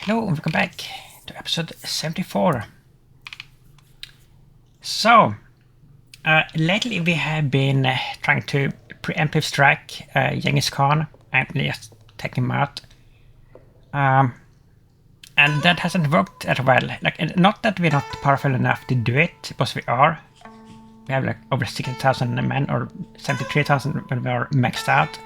Hello and welcome back to episode 74. So, lately we have been trying to preemptive strike Genghis Khan and just take him out. And that hasn't worked at well. Like, not that we're not powerful enough to do it, because we are. We have like over 60,000 men, or 73,000 when we are maxed out.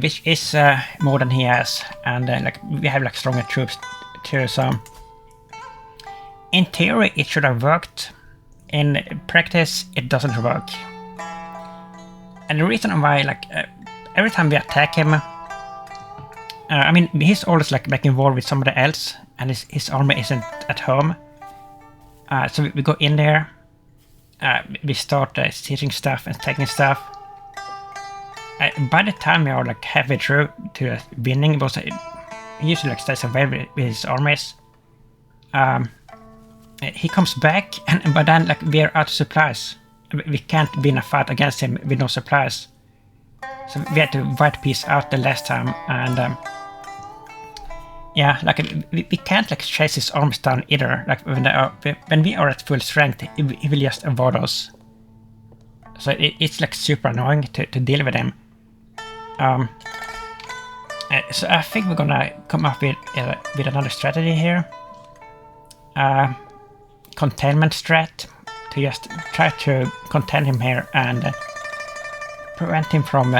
Which is more than he has, and like we have like stronger troops too. So in theory it should have worked. In practice it doesn't work. And the reason why, like every time we attack him, I mean he's always like making war with somebody else, and his army isn't at home. So we go in there, we start stealing stuff and taking stuff. By the time we are like halfway through to winning, because he usually like stays away with his armies, he comes back, and by then like we are out of supplies. We can't win a fight against him with no supplies. So we had to white piece out the last time, and yeah, like we can't like chase his arms down either. Like when we are at full strength, he will just avoid us. So it's like super annoying to deal with him. So I think we're gonna come up with another strategy here. Containment strat, to just try to contain him here and prevent him from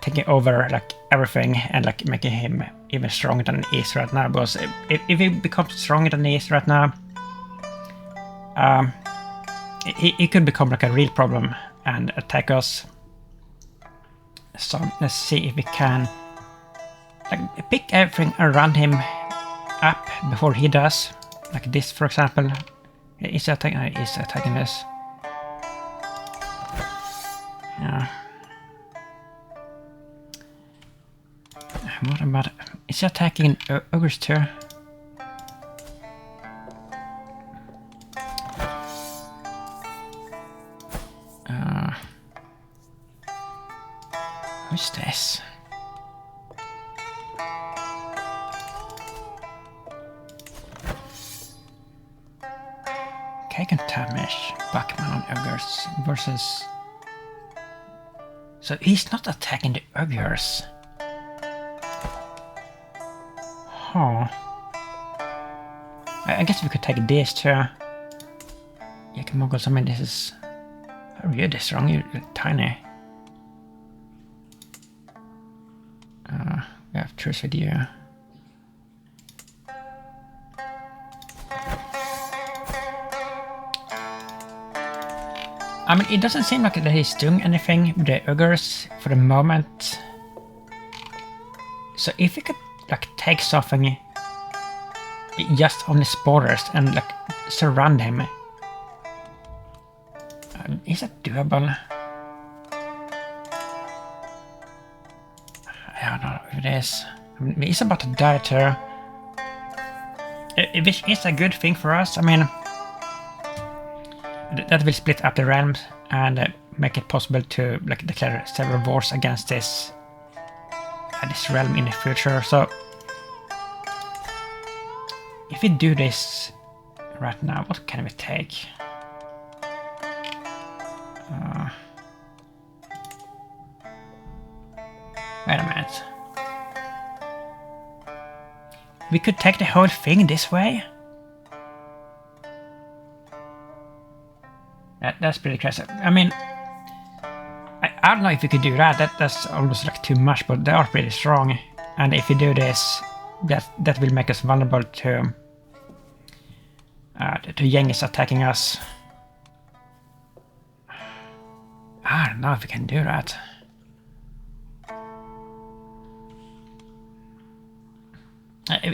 taking over like everything and like making him even stronger than he is right now. Because if he becomes stronger than he is right now, he could become like a real problem and attack us. So let's see if we can like pick everything around him up before he does. Like this, for example. He's attacking this. Yeah. What about? Is he attacking ogres too? Who's this? Containment, Bachman on ogres versus. So he's not attacking the ogres. Huh. I guess we could take this too. Yeah, Moguls, I mean, this is really strong. You're tiny. We have truce with you. I mean, it doesn't seem like that he's doing anything with the ogres for the moment. So if we could like take something just on his borders and like surround him, is that doable? I don't know if it is. I mean, he's about to die too, which is a good thing for us. I mean, that will split up the realms and make it possible to like declare several wars against this realm in the future. So if we do this right now, what can we take? Wait a minute. We could take the whole thing this way. That's pretty crazy. I mean, I don't know if we could do that. That's almost like too much, but they are pretty strong. And if we do this, that will make us vulnerable to Genghis attacking us. I don't know if we can do that.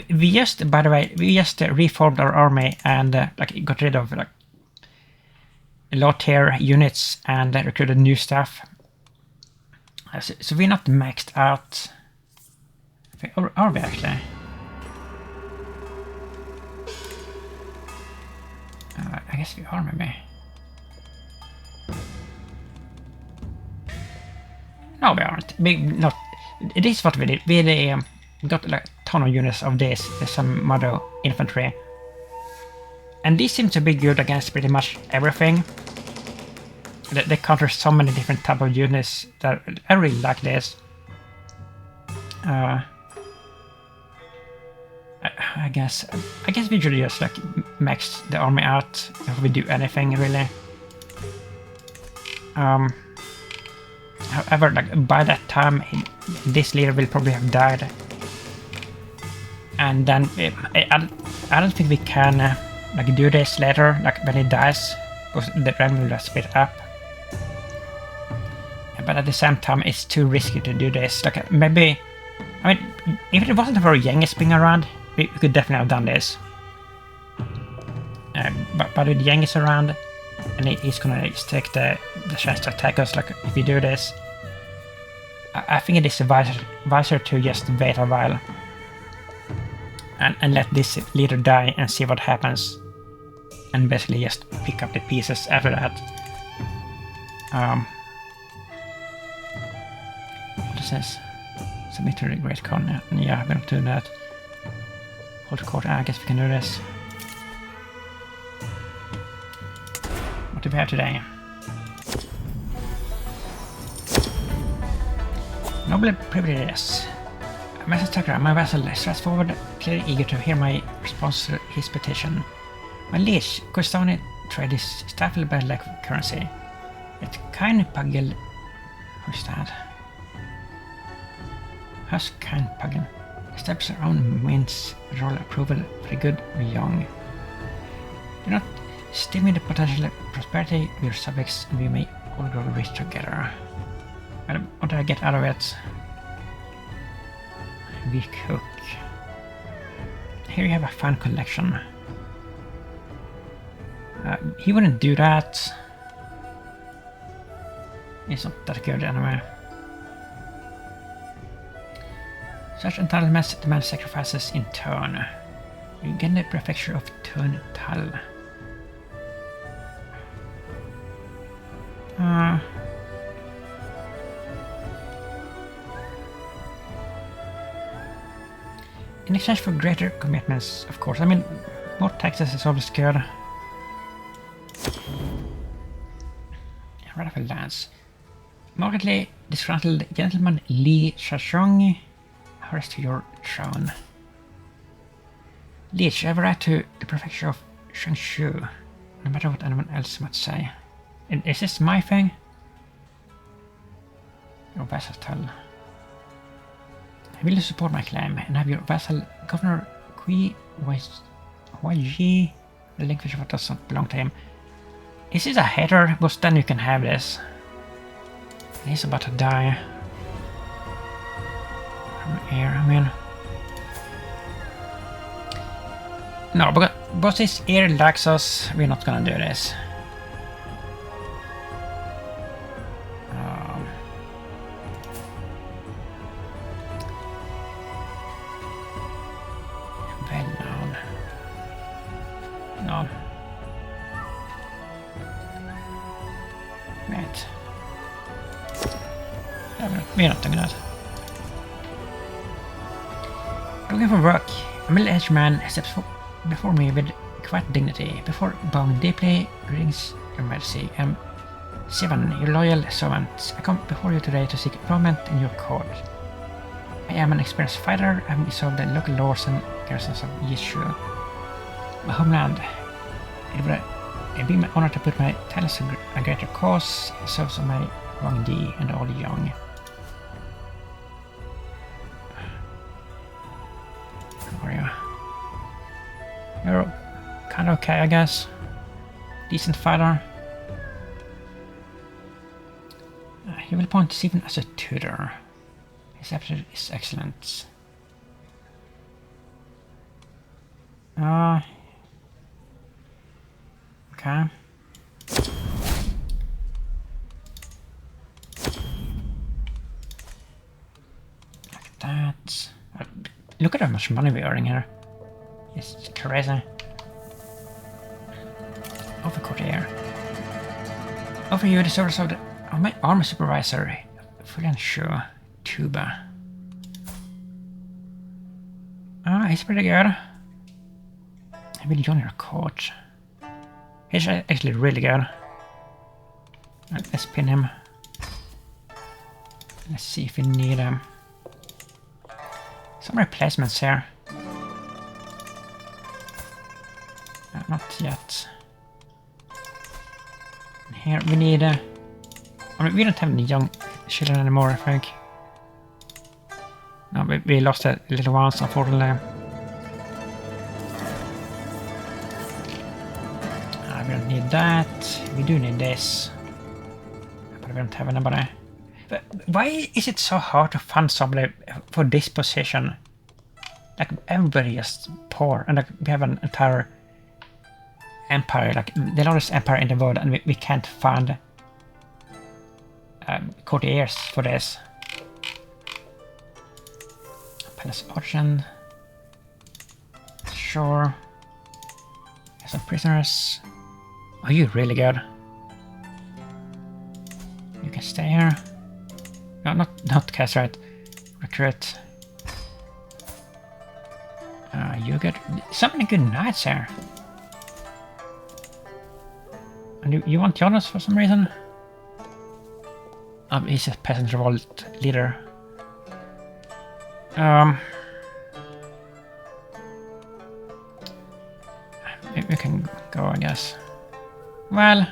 We just, by the way, reformed our army and like got rid of like low tier units and recruited new staff. So we're not maxed out. Or are we actually? I guess we are maybe. No, we aren't. It is what we did. We got like ton of units of this. There's some model infantry. And these seem to be good against pretty much everything. They counter so many different type of units that I really like this. I guess we should just like max the army out if we do anything really. However, like by that time, this leader will probably have died, and then I don't think we can like do this later, like when he dies, because the realm will just split up. But at the same time, it's too risky to do this. Like maybe, I mean, if it wasn't for Genghis being around, we could definitely have done this. But with Genghis around, and he's gonna take the chance to attack us. Like if we do this, I think it is wiser to just wait a while and let this leader die and see what happens, and basically just pick up the pieces after that. What is this? Submit to the Great Khan. Yeah, I'm gonna do that. Hold court. I guess we can do this. What do we have today? Noble privileges. Message Tucker, my vassal strides forward, clearly eager to hear my response to his petition. My liege, Custoni trade is stifled by lack of currency. Yet kind pugyel. Who's that? How's kind pugyel? Establish our own mints, roll approval for the good or young. Do not stimulate the potential prosperity of your subjects, and we may all grow rich together. What do I get out of it? We cook. Here you have a fine collection. He wouldn't do that. It's not that good anyway. Such entitlements demand sacrifices in turn. You gain the prefecture of Turn Tal. In exchange for greater commitments, of course. I mean, more taxes is always good. Right of a lance. Markedly disgruntled gentleman Li Shashong, hurries to your throne. Liege, I have a right to the prefecture of Shangshu, no matter what anyone else might say. Is this my thing? Your vassal tell. Will you support my claim and have your vassal Governor Kui Huayi relinquish what does not belong to him? Is this a hater? Because then you can have this. He's about to die. From here, I mean. No, because this ear likes us, we're not gonna do this. No. Right. Yeah, we're not doing that. Looking for work, a middle-aged man steps before me with quiet dignity. Before bowing deeply, greetings, Your Majesty. I'm Sivan, your loyal servant. I come before you today to seek employment in your court. I am an experienced fighter, having solved the local laws and garrisons of Yishu. My homeland. It would be my honor to put my talents to a greater cause, serves on my Wang Di and all the young. How are you? You're kinda okay, I guess. Decent fighter. He will appoint Stephen as a tutor. His aptitude is excellent. Okay. Like that. Look at how much money we're earning here. It's crazy. Over courtier. Over you the service of my army supervisor, fully unsure, Tuba. he's pretty good. I will join your court. He's actually really good. Let's pin him. Let's see if we need some replacements here. Not yet. Here we need I mean, we don't have any young children anymore, I think. No, we lost the little ones, unfortunately. We don't need that. We do need this. But we don't have anybody. But why is it so hard to find somebody for this position? Like, everybody is poor, and like, we have an entire empire, like the largest empire in the world, and we can't find courtiers for this. Palace Argent. Sure. There's some prisoners. Are you really good? You can stay here. No, not cast, right? Recruit. You get so many good knights here. And you want Jonas for some reason? He's a peasant revolt leader. We can go, I guess. Well,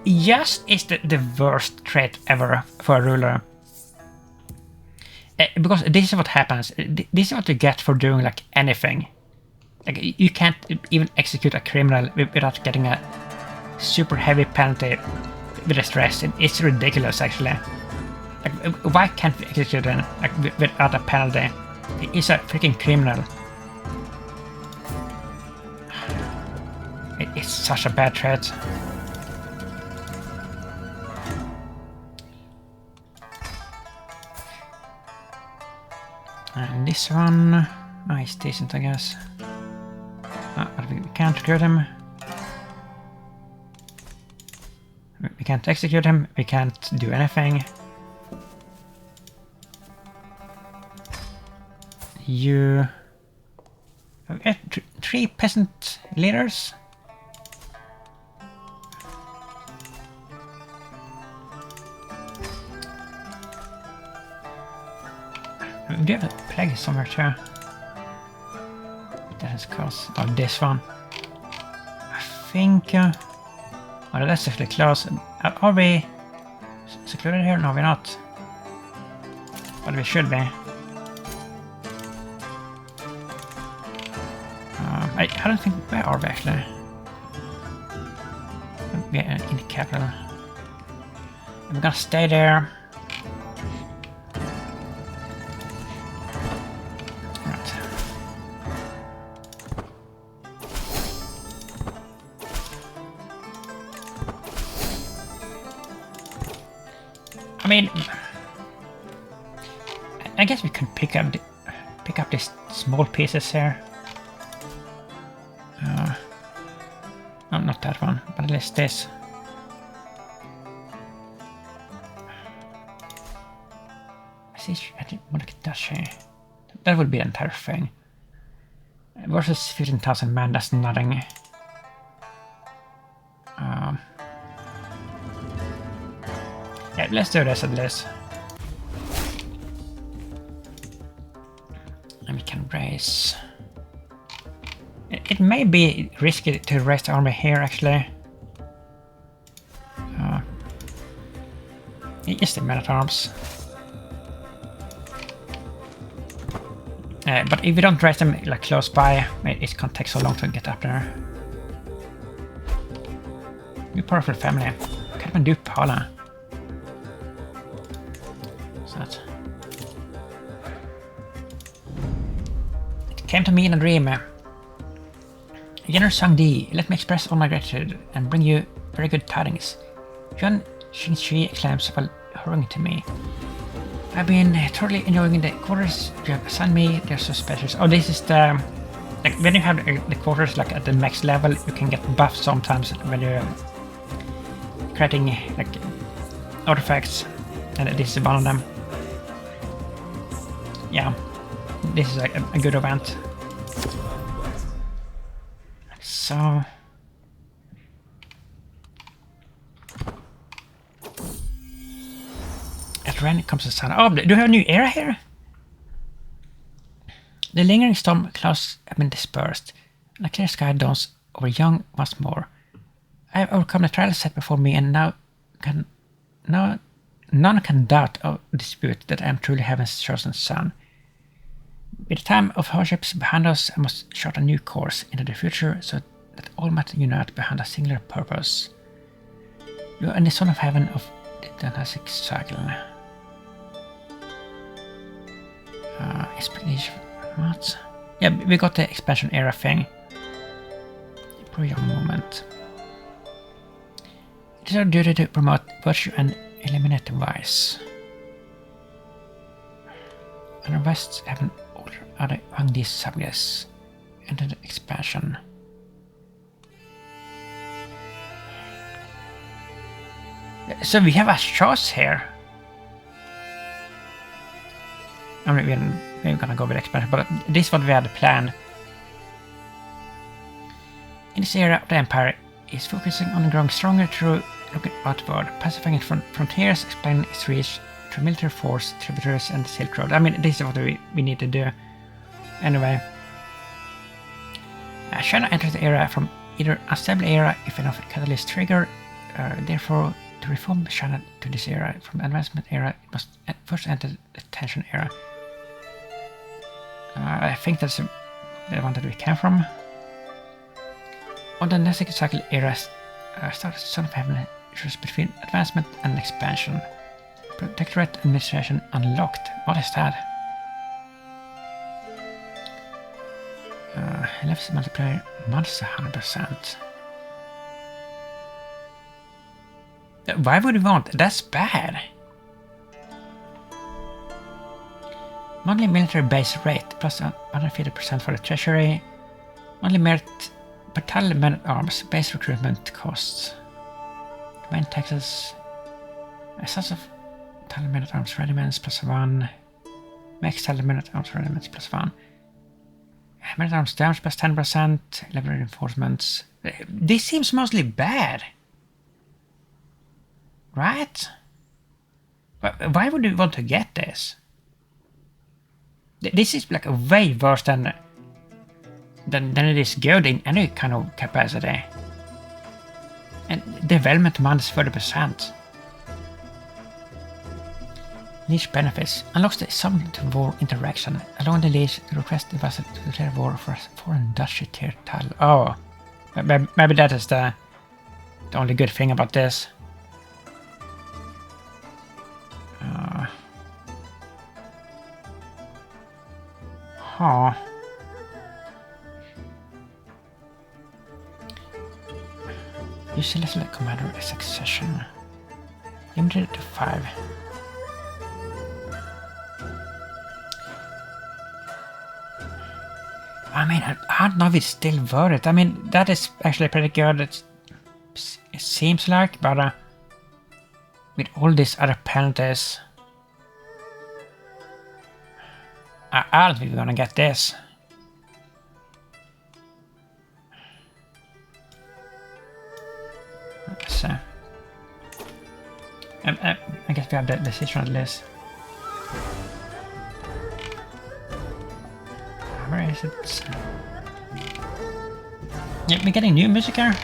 just is the worst trait ever for a ruler. Because this is what happens. This is what you get for doing like anything. Like, you can't even execute a criminal without getting a super heavy penalty with a stress. It's ridiculous, actually. Like, why can't we execute him like, without a penalty? He's a freaking criminal. It's such a bad trait. And this one, he's decent, I guess. But we can't recruit him. We can't execute him. We can't do anything. You have 3 peasant leaders. We do have a plague somewhere too. That is close. Oh, this one. I think. Oh, that's actually close. Are we secluded here? No, we're not. But we should be. I don't think. Where are we actually? We're in the capital. We're gonna stay there. I mean, I guess we could pick up these small pieces here. No, not that one, but at least this. That would be the entire thing. Versus 15,000 man, that's nothing. Yeah, let's do this at least. And we can raise. It may be risky to raise the army here, actually. Just the men-at-arms. But if we don't raise them like close by, it can't take so long to get up there. We're powerful family. What can we do, Paula? What's that? It came to me in a dream. General Sangdi, let me express all my gratitude and bring you very good tidings. Yuan Xingxi exclaims while hurrying to me. I've been totally enjoying the quarters you have assigned me. They're so special. Oh, this is the... Like, when you have the quarters like at the max level, you can get buffs sometimes when you're creating like artifacts. And this is one of them. yeah, this is a good event. So at rain comes the sun. Oh, do we have a new era here? The lingering storm clouds have been dispersed, and a clear sky dawns over young once more. I have overcome the trial set before me, and now none can doubt or dispute that I am truly heaven's chosen son. With the time of hardships behind us, I must chart a new course into the future so that all might unite behind a singular purpose. You are the son of heaven of the dynastic cycle. What? Yeah, we got the expansion era thing. For your moment. It is our duty to promote virtue and eliminate the vice. And our West have an order among these subjects into the expansion. So we have a choice here. I mean, we're gonna go with expansion, but this is what we had planned. In this area of the Empire is focusing on growing stronger through looking outward, pacifying its frontiers, expanding its reach through military force, tributaries, and the Silk Road. I mean, this is what we need to do. Anyway, China enters the area from either unstable area if enough catalyst trigger. Therefore, to reform China to this area from advancement era, it must first enter the tension era. I think that's the one that we came from. On the dynastic cycle era started Son of Heaven choose between advancement and expansion. Protectorate administration unlocked. What is that? Levels multiplier minus 100%. Why would we want? That's bad. Monthly military base rate plus 150% for the treasury. Monthly merit battalion men at arms base recruitment costs. Domain taxes. Essence of battalion men at arms regiments plus 1. Max battalion men at arms regiments plus 1. Men at arms damage plus 10%. Level reinforcements. This seems mostly bad. Right? Why would you want to get this? This is like way worse than it is good in any kind of capacity. And development minus 30%. Leash benefits. Unlocks the summon to war interaction. Allowing the leash to request the vessel to declare war for a foreign duchy tier title. Oh. Maybe that is the only good thing about this. Huh. You select commander as succession. Limited to 5. I mean, I don't know if it's still worth it. I mean, that is actually pretty good. It seems like, but with all these other penalties, I don't think we're gonna get this. Let's see. I guess we have the decision at least. Where is it? Yeah, we're getting new music here.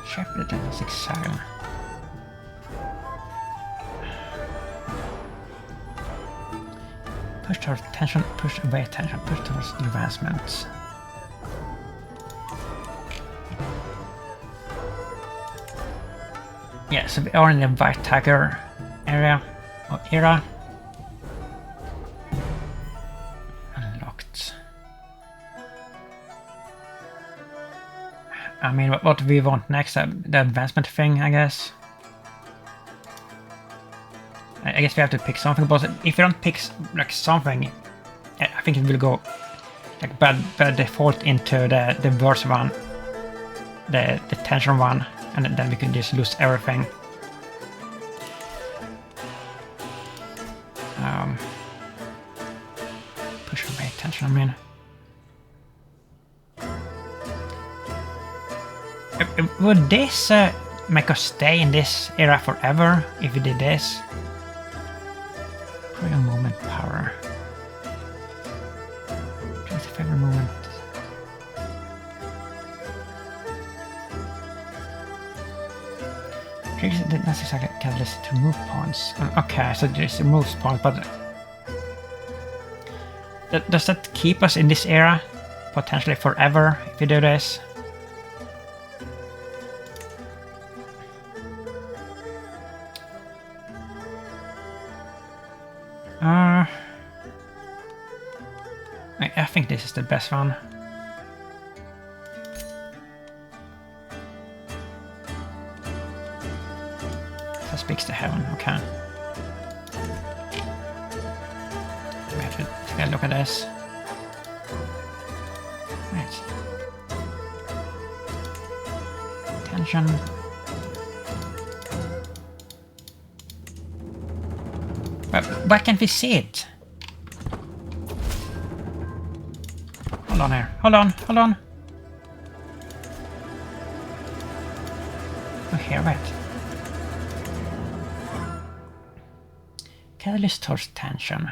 Shepherd and Exile. Push towards tension, push away tension, push towards advancement. Yeah, so we are in the White Tiger area or era. Unlocked. I mean, what do we want next? The advancement thing, I guess. I guess we have to pick something, but if we don't pick like something, I think it will go like by default into the worst one, the tension one, and then we can just lose everything. Push away tension, I mean. Would this make us stay in this era forever if we did this? Probably a movement power. Choose a favorite movement. Triggers did not necessarily catalyst to remove pawns. Okay, so this removes pawns, but does that keep us in this era potentially forever if we do this? I think this is the best one. So speaks to heaven, okay. We have to take a look at this. Right. Tension. But why can't we see it? Hold on here. Hold on. Oh, here, wait. Catalyst towards tension.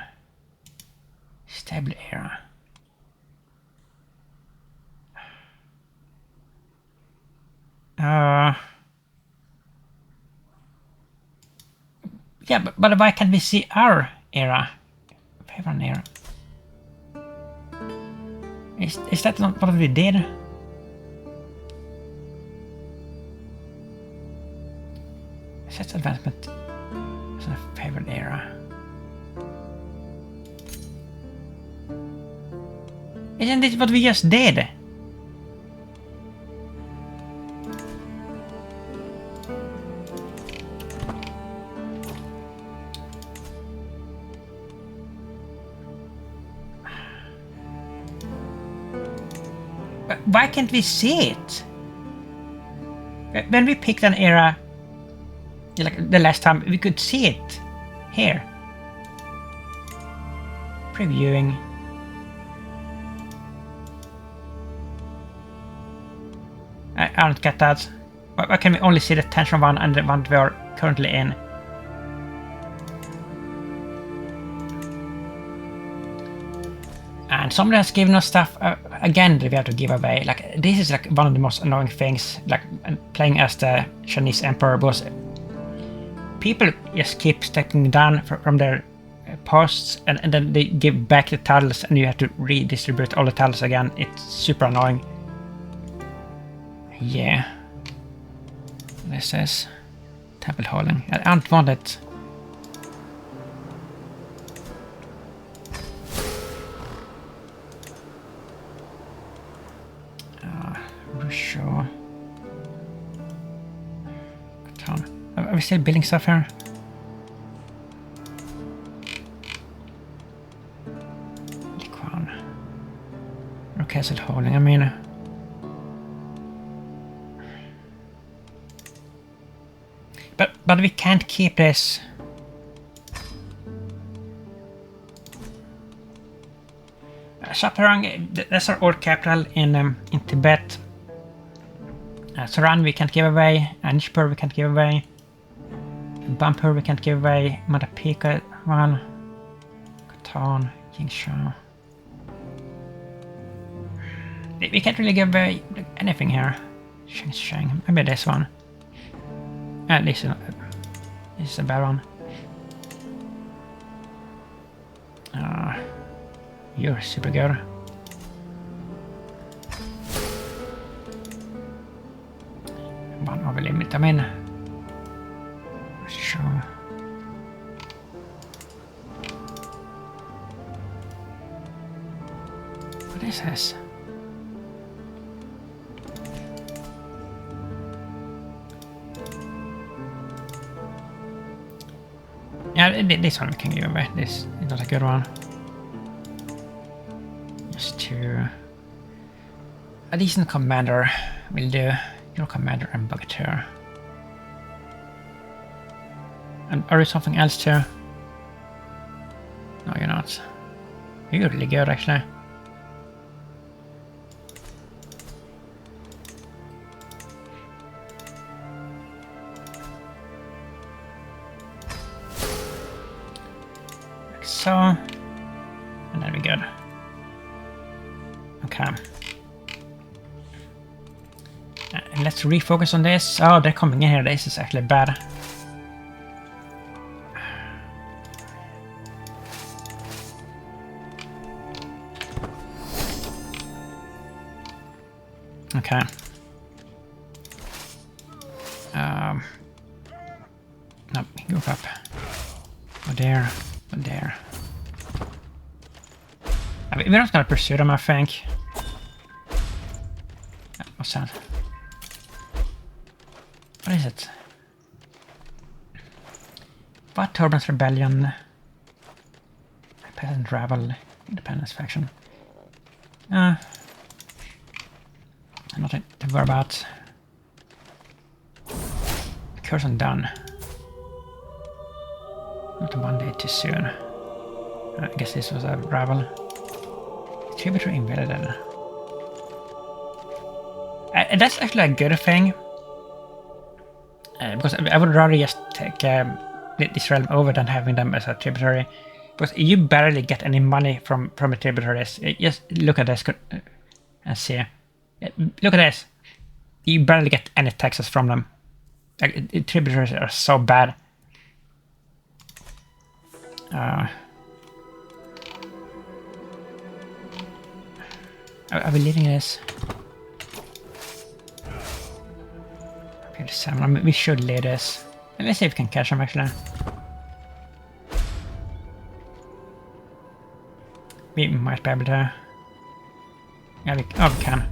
Stable era. Yeah, but why can't we see our era? Favorite era. Is that not what we did? Set advancement as a favorite era. Isn't this what we just did? Why can't we see it? When we picked an era, like the last time, we could see it here. Previewing. I don't get that. Why can we only see the tension one and the one we are currently in? And somebody has given us stuff again that we have to give away. Like, this is like one of the most annoying things, like playing as the Chinese emperor, because people just keep stepping down from their posts and then they give back the titles and you have to redistribute all the titles again. It's super annoying. Yeah. This is temple holding. I don't want it. Sure. Are we still building stuff here? Liquan. Okay, so holding, I mean. But we can't keep this. Chaparang, that's our old capital in Tibet. Saran we can't give away, Anishpur we can't give away, Bampur we can't give away, Madapika one, Khatan, Yingsha. We can't really give away anything here. Shang, maybe this one. At least this is a bad one. You're super good. One over limit, I mean. Sure. What is this? Yeah, this one we can give away. This is not a good one. Just to a decent commander will do. Your commander and bugger. And are there something else too? You're really good, actually. Like so. And then we're good. Okay. Let's refocus on this. Oh, they're coming in here. This is actually bad. Okay. No, go up. Go there. Go there. We're not gonna pursue them, I think. What's that? What is it? What Turbans Rebellion? Peasant Rebel Independence Faction. Nothing to worry about. Curse done. Not one day too soon. I guess this was a rebel. Tributary invaded. That's actually a good thing. Because I would rather just take this realm over than having them as a tributary. Because you barely get any money from the tributaries. Just look at this and see. Look at this. You barely get any taxes from them. Like, tributaries are so bad. Are we leaving this? Okay, salmon. I mean, we should leave this. Let's see if we can catch them actually. We might be able to. Yeah, we can.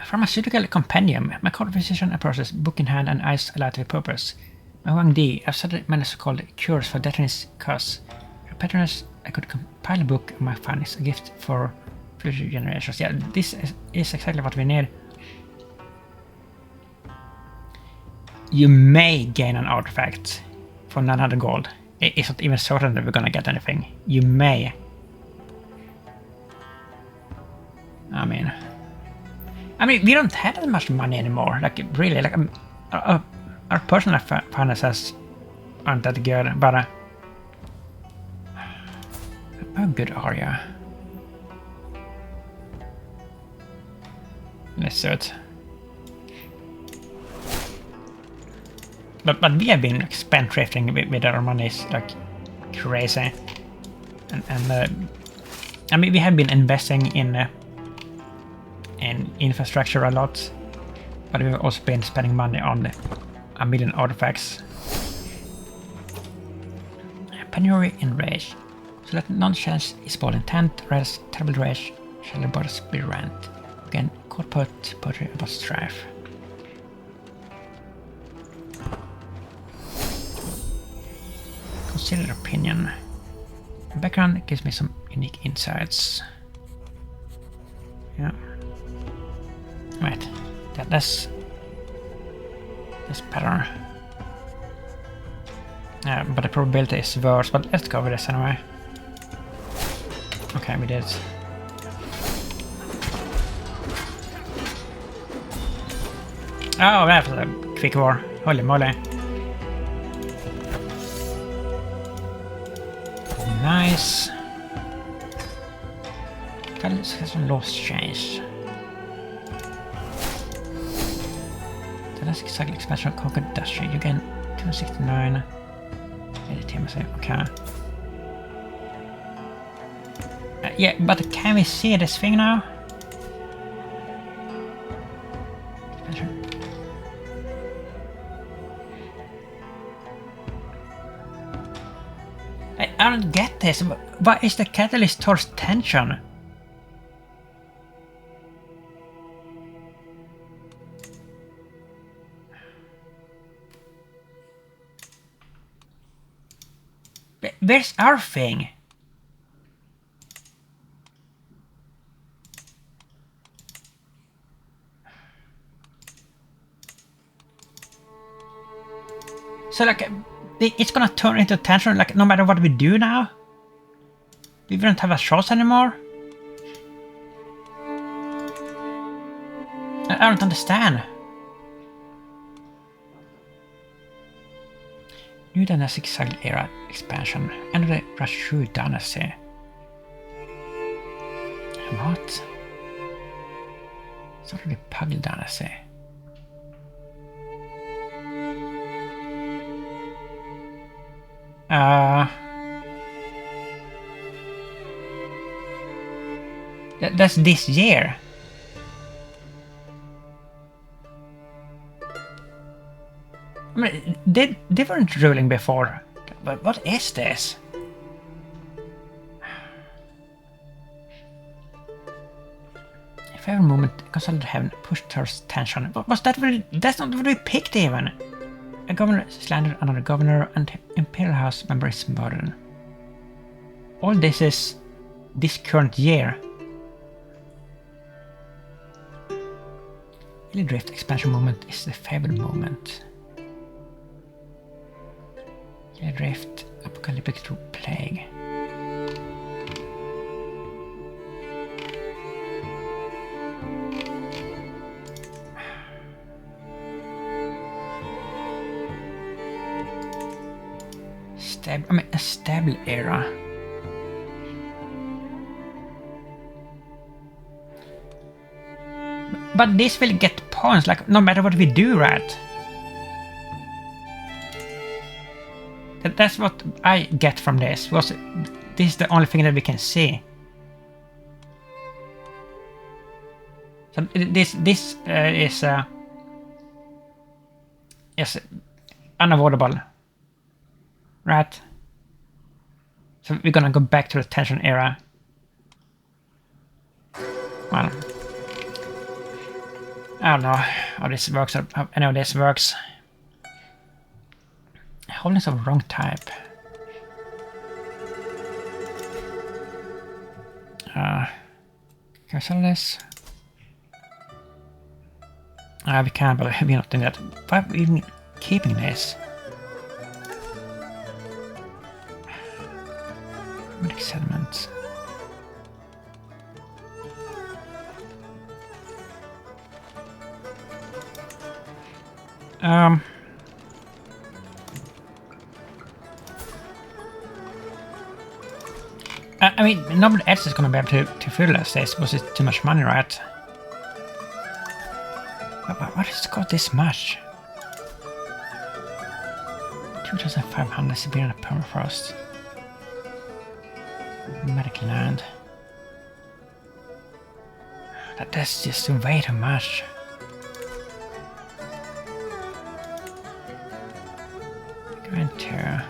Pharmaceutical compendium. My composition approaches book in hand and eyes alight with purpose. My Wang Di, I've studied many so-called cures for death's cause. For patroness, I could compile a book of my findings, a gift for future generations. Yeah, this is exactly what we need. You may gain an artifact for 900 gold. It's not even certain that we're gonna get anything. You may. I mean, we don't have that much money anymore. Like, really, like, our personal finances aren't that good, but how good are you? Let's do it. But we have been like, spendthrifting with our money, like crazy, and I mean we have been investing in infrastructure a lot, but we've also been spending money on a million artifacts. Penury in rage. So that nonsense is bold intent, whereas terrible rage shall the bodies be rent. Again, quote poetry about strife. Consider opinion. The background gives me some unique insights. Yeah. Right. That's better. But the probability is worse, but let's go with this anyway. Okay, we did. Oh, that was a quick war. Holy moly. Nice. Let's get some lost change. That's exactly expansion of Conquered Duchy. You gain 269. Okay. Yeah, but can we see this thing now? I don't get this. What is the catalyst towards tension? Where's our thing? So like, it's gonna turn into tension like no matter what we do now? We don't have a choice anymore? I don't understand. New dynastic cycle era expansion. End of the Rashu dynasty. What? Start of the pugyel dynasty. That's this year. I mean, they weren't ruling before. But what is this? If every moment consulted heaven pushed towards tension. What was that? That's not what we picked even. A governor slandered another governor and Imperial House member is murdered. All this is this current year. Hilly Drift expansion moment is the favored moment. Hilly Drift apocalyptic through plague. A stable era. But this will get points, like, no matter what we do, right? That's what I get from this, because this is the only thing that we can see. So this is unavoidable. Right? So we're gonna go back to the tension era. Well, I don't know how this works, or how any of this works. Holdings of wrong type. Can I sell this? We can, but we're not doing that. Why are we even keeping this? Medic settlements. I mean, nobody else is gonna be able to feudalize this because it's too much money, right? What does it cost this much? 2,500 Siberian permafrost. Medical land. That's just way too much. Grand Terror.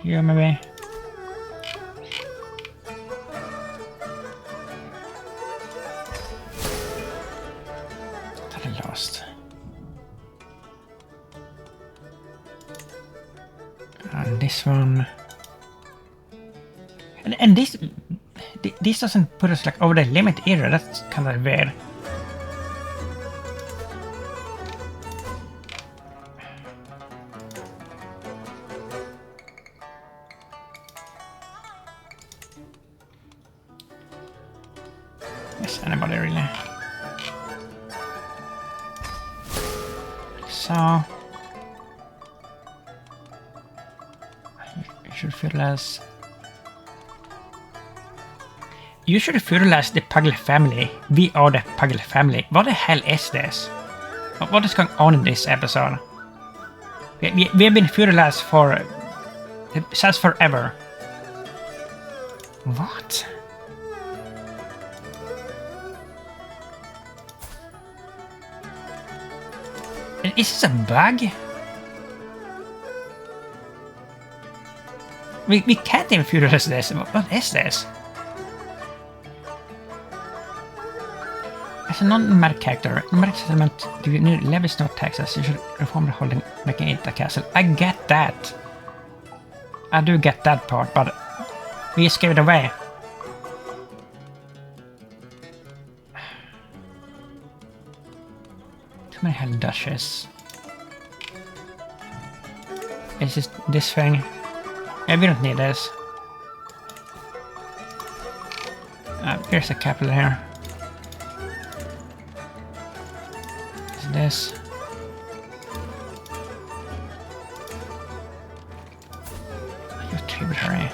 Here maybe. Thought I lost. And this one. And this doesn't put us like over the limit either. That's kind of weird. Is anybody really? So you should feudalize. You should feudalize the pugyel family. We are the pugyel family. What the hell is this? What is going on in this episode? We have been feudalized for since forever. What? Is this a bug? We can't even feudalize this. What is this? As a non-nomadic character, nomadic settlement, do you need levies no taxes? You should reform the holding, making it a castle. I get that. I do get that part, but we just gave it away. Too many hell dushes. Is this thing? Yeah, we don't need this. Here's a capital here. Is this? Your tributary.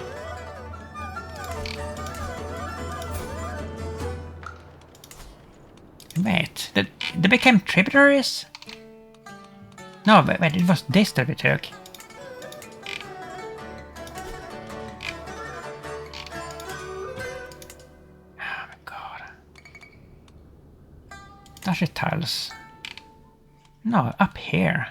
Wait, they became tributaries? No, wait, it was this that we took. Oh my god. Dashy tiles. No, up here.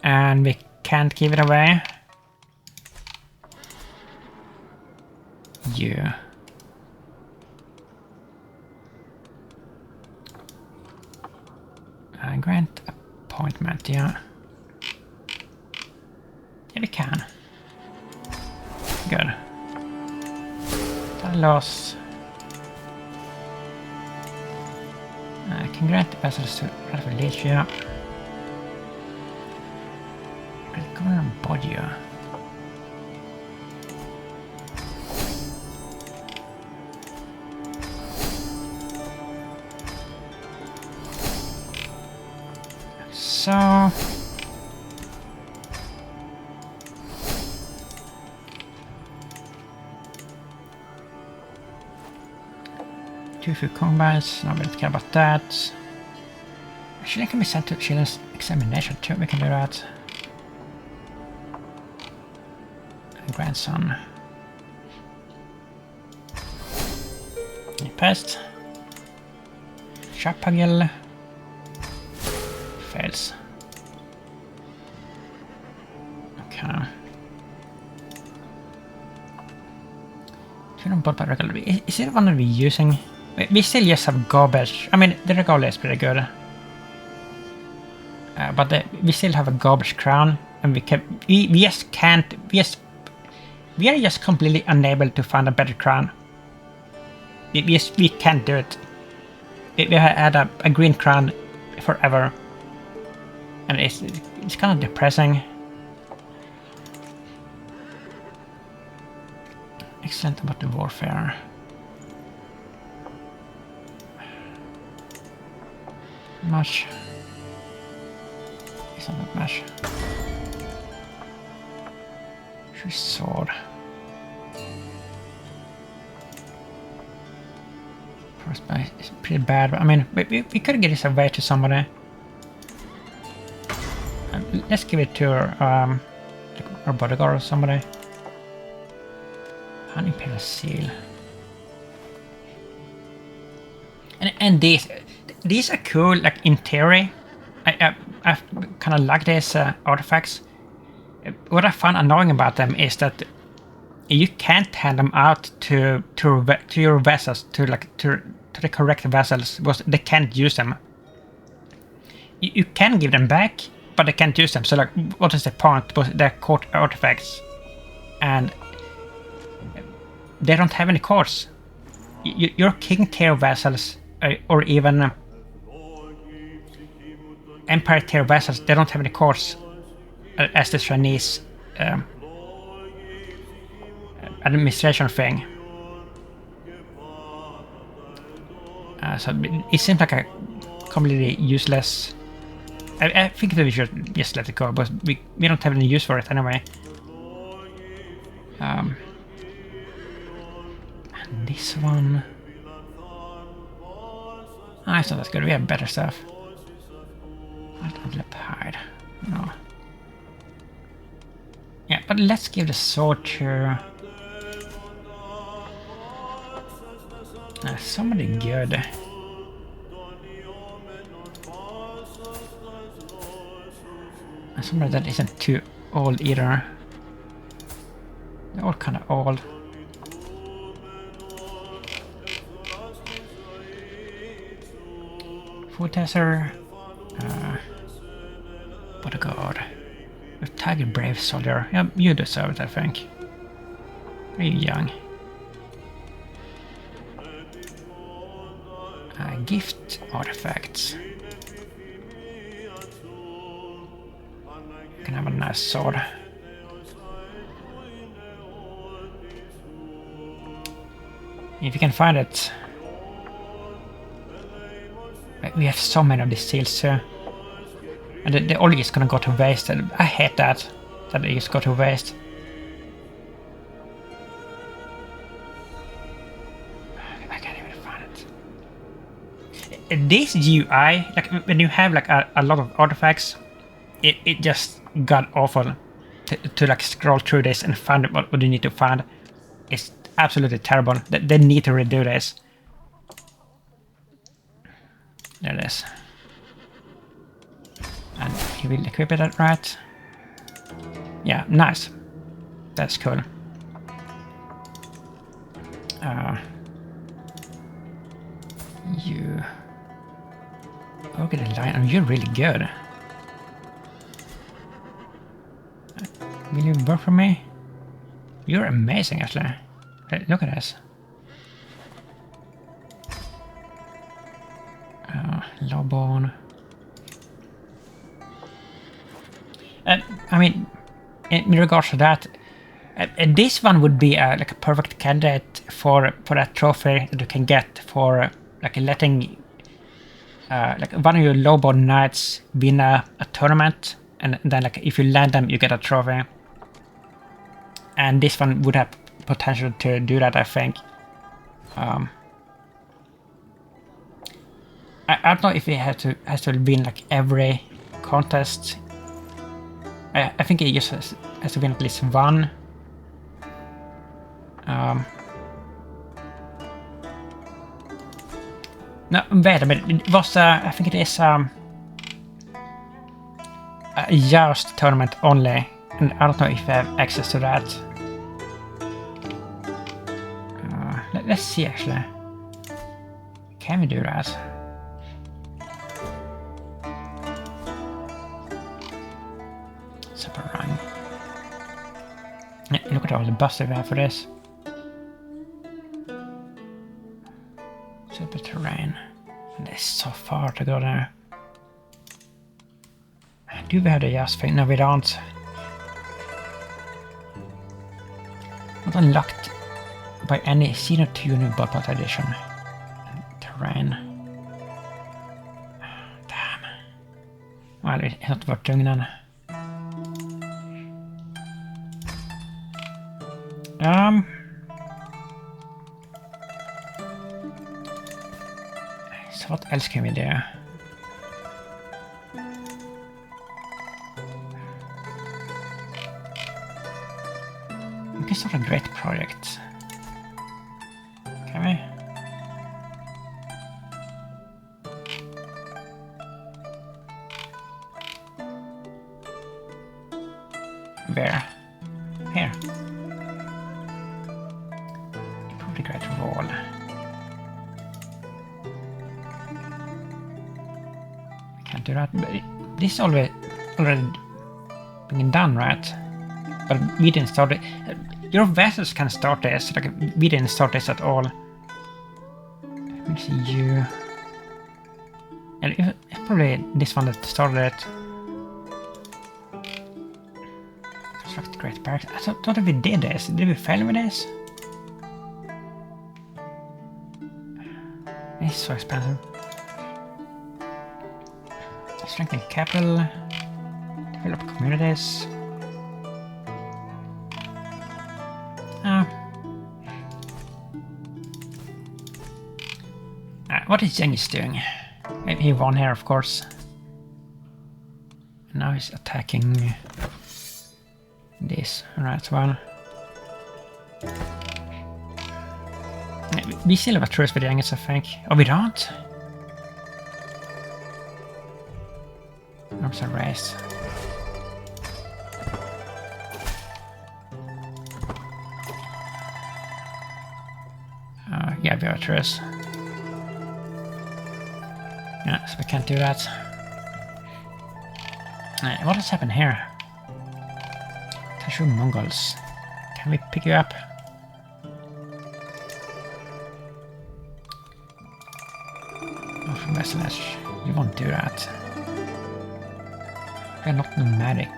And we can't give it away. Yeah. Grant appointment, yeah. Yeah, we can. Good. Loss. Can grant vessels to Raffalicia. Governor Bodia. So two few combats, no, we don't care about that. Actually, can be sent to Chile's examination too, we can do that. And grandson. Pest. Sharp pugyel. Fails. Okay. Is it one that we're using? We still just have garbage. I mean, the regalia is pretty good. But we still have a garbage crown, and we just can't. We are just completely unable to find a better crown. We can't do it. We have had a green crown forever. And it's kind of depressing. Excellent about the warfare. Much. It's not that much. She's sword. First buy is pretty bad, but I mean, we could get this away to somebody. Let's give it to our bodyguard or somebody. An imperial seal. And these are cool, like in theory. I kind of like these artifacts. What I find annoying about them is that you can't hand them out to your vessels, to the correct vessels, because they can't use them. You can give them back, but they can't use them. So, like, what is the point? Because they're court artifacts, and they don't have any cores. Your king tier vessels, or even empire tier vessels, they don't have any cores, as the Chinese administration thing. So it seems like a completely useless. I think that we should just let it go, but we don't have any use for it anyway. And this one. It's not as good. We have better stuff. Leopard. No. Yeah, but let's give the sword to somebody good. Somebody that isn't too old either. They're all kind of old. Food tester. Bodyguard. With Tiger Brave Soldier. Yeah, you deserve it, I think. Are you young? gift artifacts. Can have a nice sword. If you can find it. We have so many of these seals too. And the oil is gonna go to waste. I hate that. That it just go to waste. I can't even find it. This UI, like when you have like a lot of artifacts, it just got awful to like scroll through this and find what you need to find. It's absolutely terrible. They need to redo this. There it is. And he will equip it right. Yeah, nice. That's cool. You... Look at the line. Oh, you're really good. Will you work for me? You're amazing, actually. Look at this. Lowborn. I mean, in regards to that, this one would be like a perfect candidate for that trophy that you can get for like letting like one of your lowborn knights win a tournament, and then like if you land them, you get a trophy. And this one would have potential to do that, I think. I don't know if it has to win like every contest. I think it just has to win at least one. No, wait a minute. It was I think it is a joust tournament only, and I don't know if I have access to that. Let's see actually. Can we do that? Super run. Look at all the buses we have for this. Super terrain. And it's so far to go there. Do we have the just thing? No, we don't. Not unlocked by any Xennial 2 new Bloodbath edition. Terrain. Damn. Well, it's not worth doing then. So what else can we do? We can start a great project. Can we? Where? Here. Improve the great wall. We can't do that. But this is already being done, right? But we didn't start it. Your vessels can start this. Like we didn't start this at all. Let me see you. And it's probably this one that started it. Construct great barracks. I thought we did this. Did we fail with this? It's so expensive. Strengthen capital. Develop communities. What is Xennial doing? Maybe he won here, of course. And now he's attacking this. Alright, well. We still have a truce with the Yankees, I think. Oh, we don't? Arms are raised. Yeah, we have a truce. Yeah, so we can't do that. What has happened here? Tashu Mongols. Can we pick you up? mercenary. You won't do that. We're not nomadic.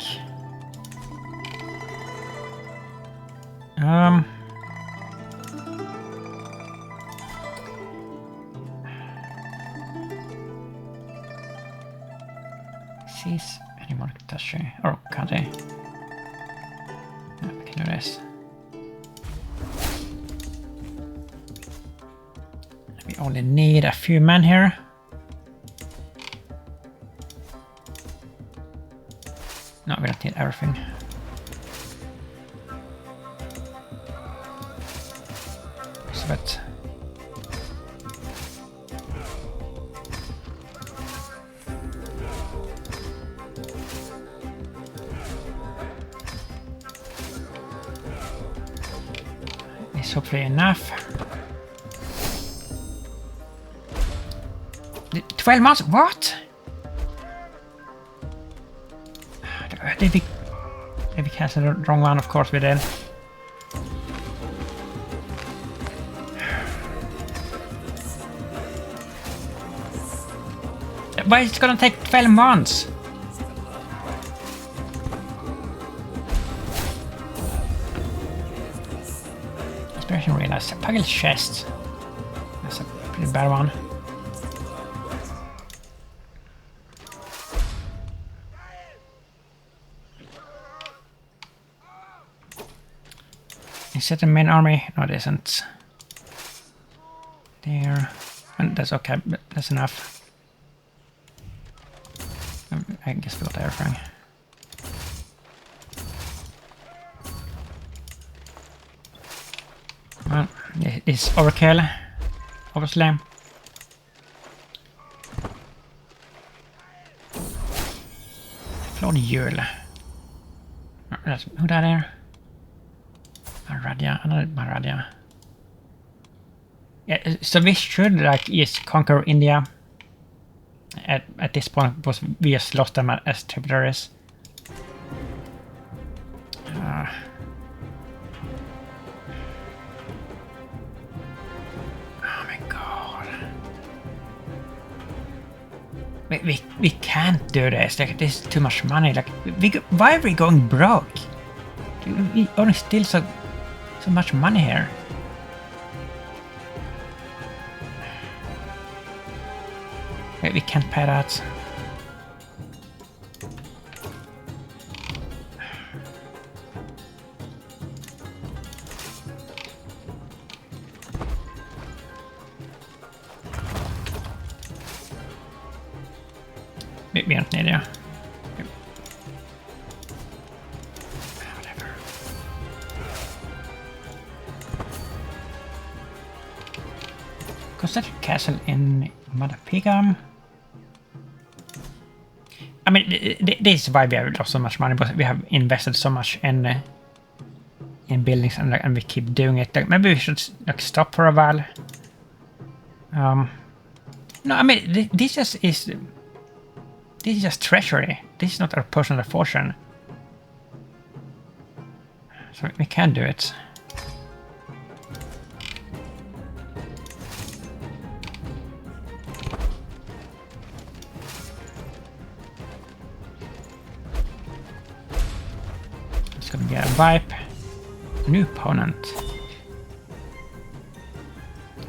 Sees any more touchy or can't I? No, we can do this. We only need a few men here. No, we don't need everything. But it's hopefully enough. 12 months? What? Did we cancel the wrong one? Of course we did. Why is it gonna take 12 months? Inspiration realized. Pugyel chest. That's a pretty bad one. Is that the main army? No, it isn't. There. And that's okay, but that's enough. I guess we got everything. Well, it's overkill, obviously. Pugyel. Who that there? Another Maradya. Yeah, so we should like just conquer India. At this point, because we just lost them as tributaries. Oh my god. We can't do this. Like, this is too much money. Like, why are we going broke? We only steal so much money here. We can't pay that. We don't need it. Whatever. Crusader Castle in Madapigam. I mean, this is why we have lost so much money, because we have invested so much in buildings, and we keep doing it. Like, maybe we should like stop for a while. No, I mean, this is just treasury. This is not our personal fortune. So we can do it. Gonna get a wipe. New opponent.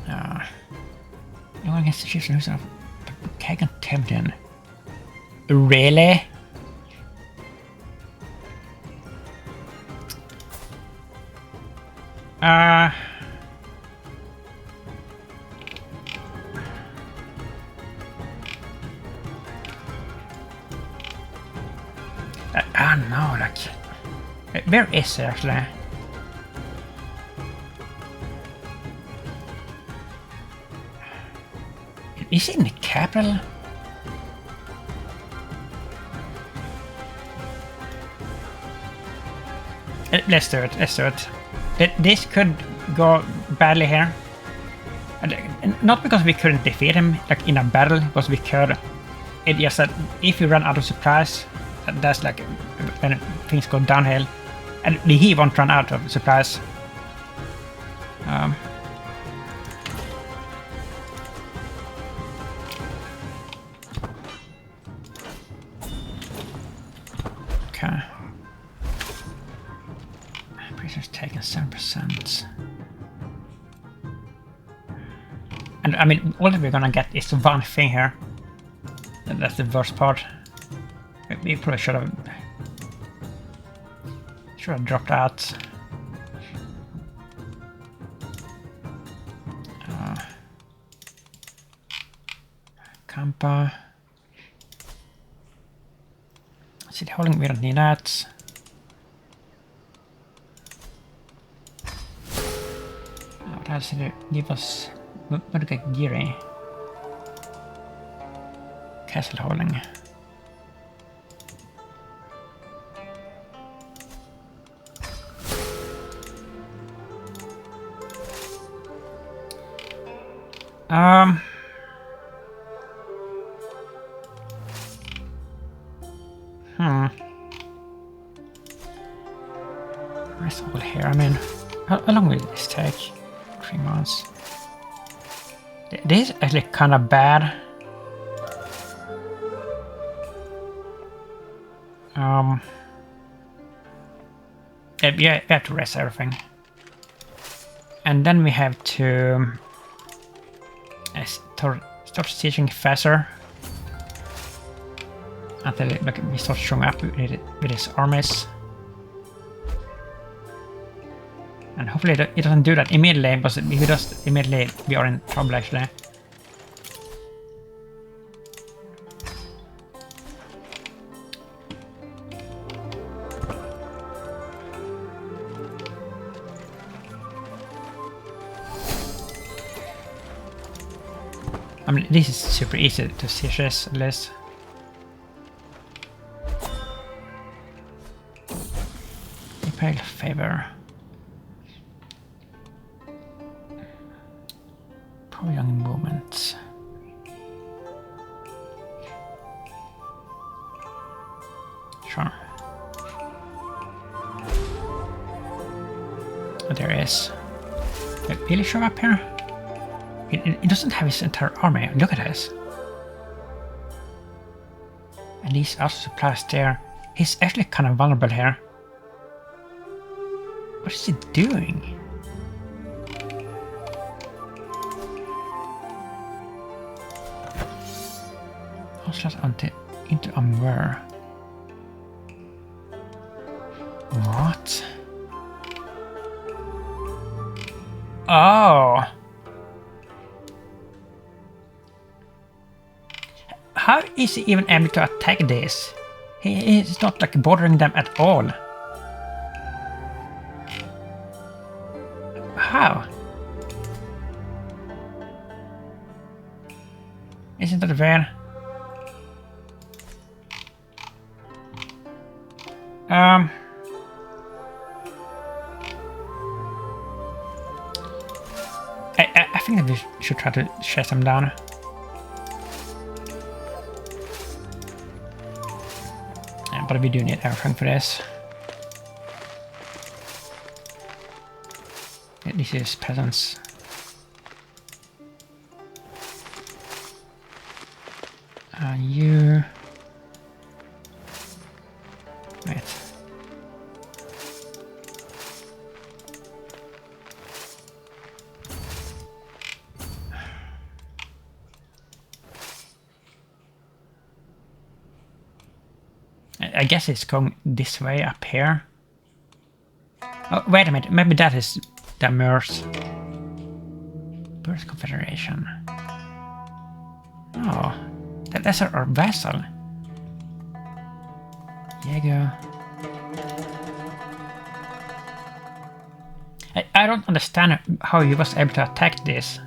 No one gets to choose who's a Containment. Really? No, like, where is it actually? Is it in the capital? Let's do it. Let's do it. This could go badly here. Not because we couldn't defeat him like in a battle, because we could. It's just that if we run out of supplies, that's like when things go downhill, and he won't run out of supplies. taking 7%. And I mean, all that we're gonna get is one thing here. And that's the worst part. We probably should have dropped out. Kampa. City holding, we don't need that. What else did it give us? Giri. Castle holding. Where's all here? I mean, how long will this take? 3 months. This is actually kind of bad. Yeah, we have to rest everything. And then we have to start sieging faster until we start showing up with his armies. And hopefully it doesn't do that immediately, because if it does immediately, we are in trouble actually. I mean, this is super easy to siege this, at least. Imperial favor. Young movements. Sure. Oh, there is. Did it really show up here? It doesn't have his entire army. Look at this. And these also supplies there. He's actually kind of vulnerable here. What is he doing? Into Amur. What? Oh! How is he even able to attack this? He is not like bothering them at all. How? Isn't that fair? I think that we should try to chase them down. Yeah, but we do need everything for this. Yeah, this is peasants. You... Wait. I guess it's going this way up here. Oh, wait a minute. Maybe that is the Amur's Birth Confederation. Oh, that's our vassal. Diego. I don't understand how he was able to attack this.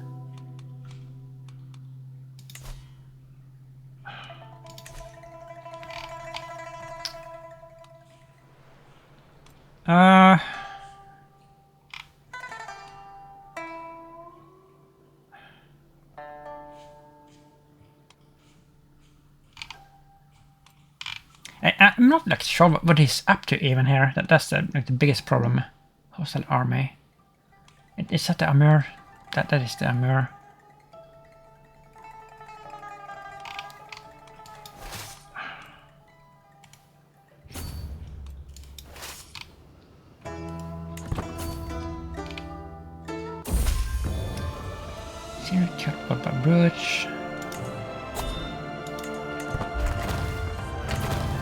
I'm not like sure what he's up to even here. That's the biggest problem. Hostile army. Is that the Amur? That is the Amur. Zero killed by brooch.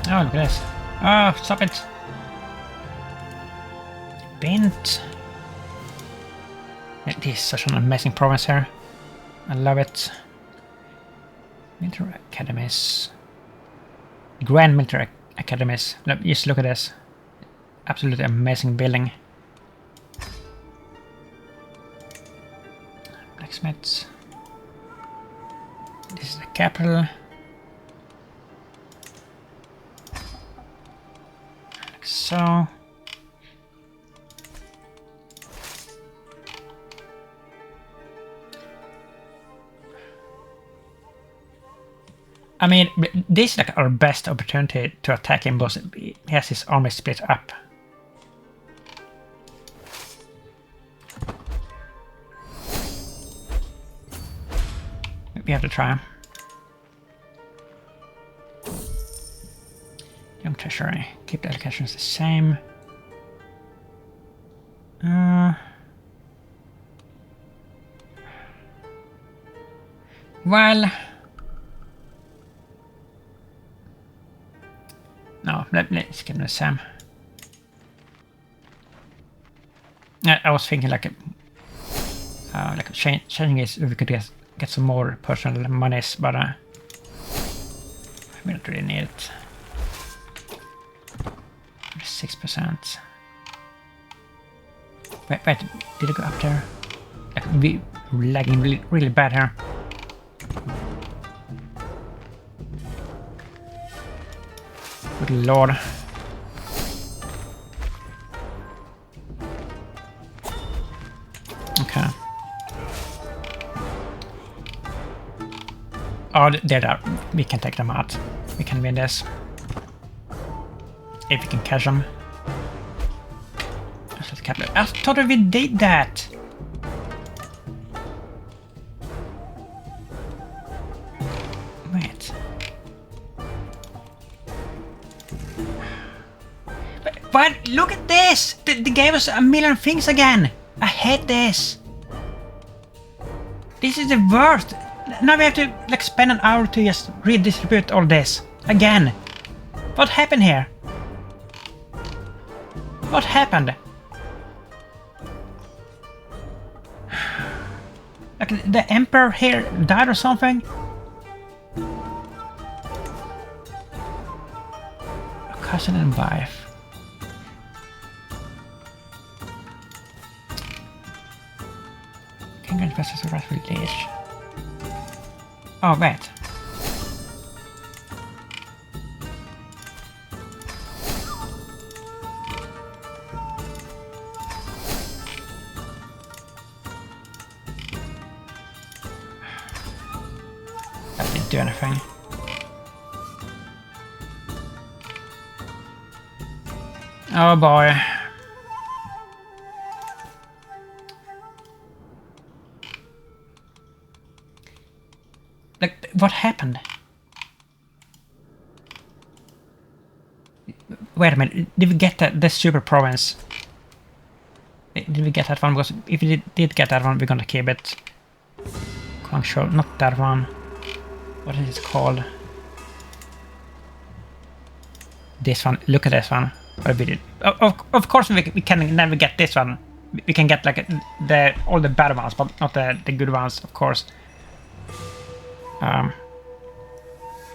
Oh, look at this. Oh, stop it. Bint. This is such an amazing province here. I love it. Military academies. Grand military academies. Just look at this. Absolutely amazing building. Blacksmiths. This is the capital. Like so. I mean, this is like our best opportunity to attack him, because he has his army split up. We have to try. Young treasury. Keep the allocations the same. Well... No, let's give them the same. I was thinking like changing this, we could get some more personal monies, but we don't really need it. 6%. Wait, did it go up there? Like, we're lagging really bad here. Good lord. Okay. Oh, there. We can take them out. We can win this. If we can catch them. I thought we did that! Wait. But look at this! They gave us a million things again! I hate this! This is the worst! Now we have to like spend an hour to just redistribute all this. Again! What happened here? What happened? Like the emperor here died or something? A cousin and wife. King and investors of rightful liege. Oh wait. That didn't do anything. Oh boy. Like, what happened? Wait a minute, did we get the super province? Did we get that one? Because if we did get that one, we're gonna keep it. Guangzhou, not that one. What is it called? This one. Look at this one. What we did. Of course we can never get this one. We can get like all the bad ones, but not the good ones, of course.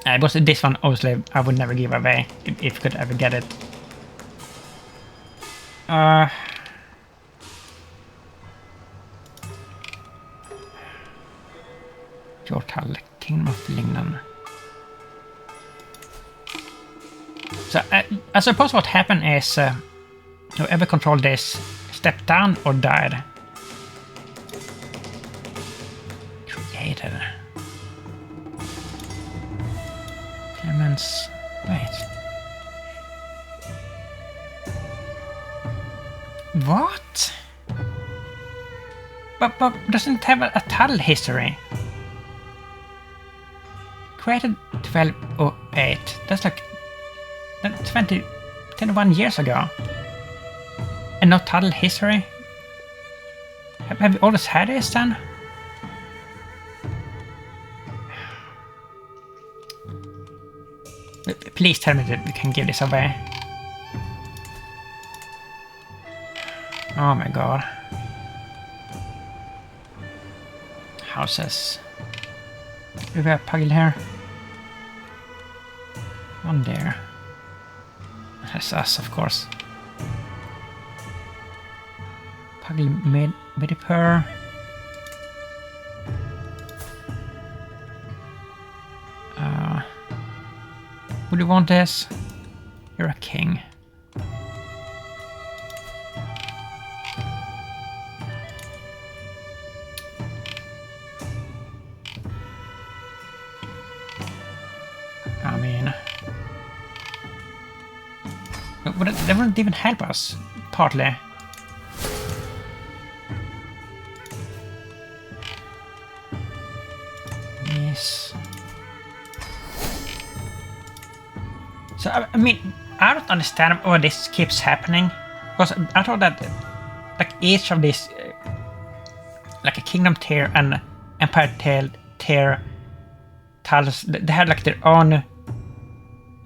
But this one, obviously, I would never give away if we could ever get it. Jortal, Kingdom of Lingnan. So I suppose what happened is whoever controlled this stepped down or died. Created. Clemens. Wait. What? But doesn't it have a title history? Created 1208. That's like 21 years ago. And no title history? Have we always had this then? Please tell me that we can give this away. Oh my god. Houses. Do we have pugyel here? One there. That's us, of course. Pugyel mid-per. Would you want this? You're a king. I mean... But that wouldn't even help us, partly. Yes. So, I mean, I don't understand why this keeps happening. Because I thought that, like, each of these, like a kingdom tier and empire tier tiles, they had like their own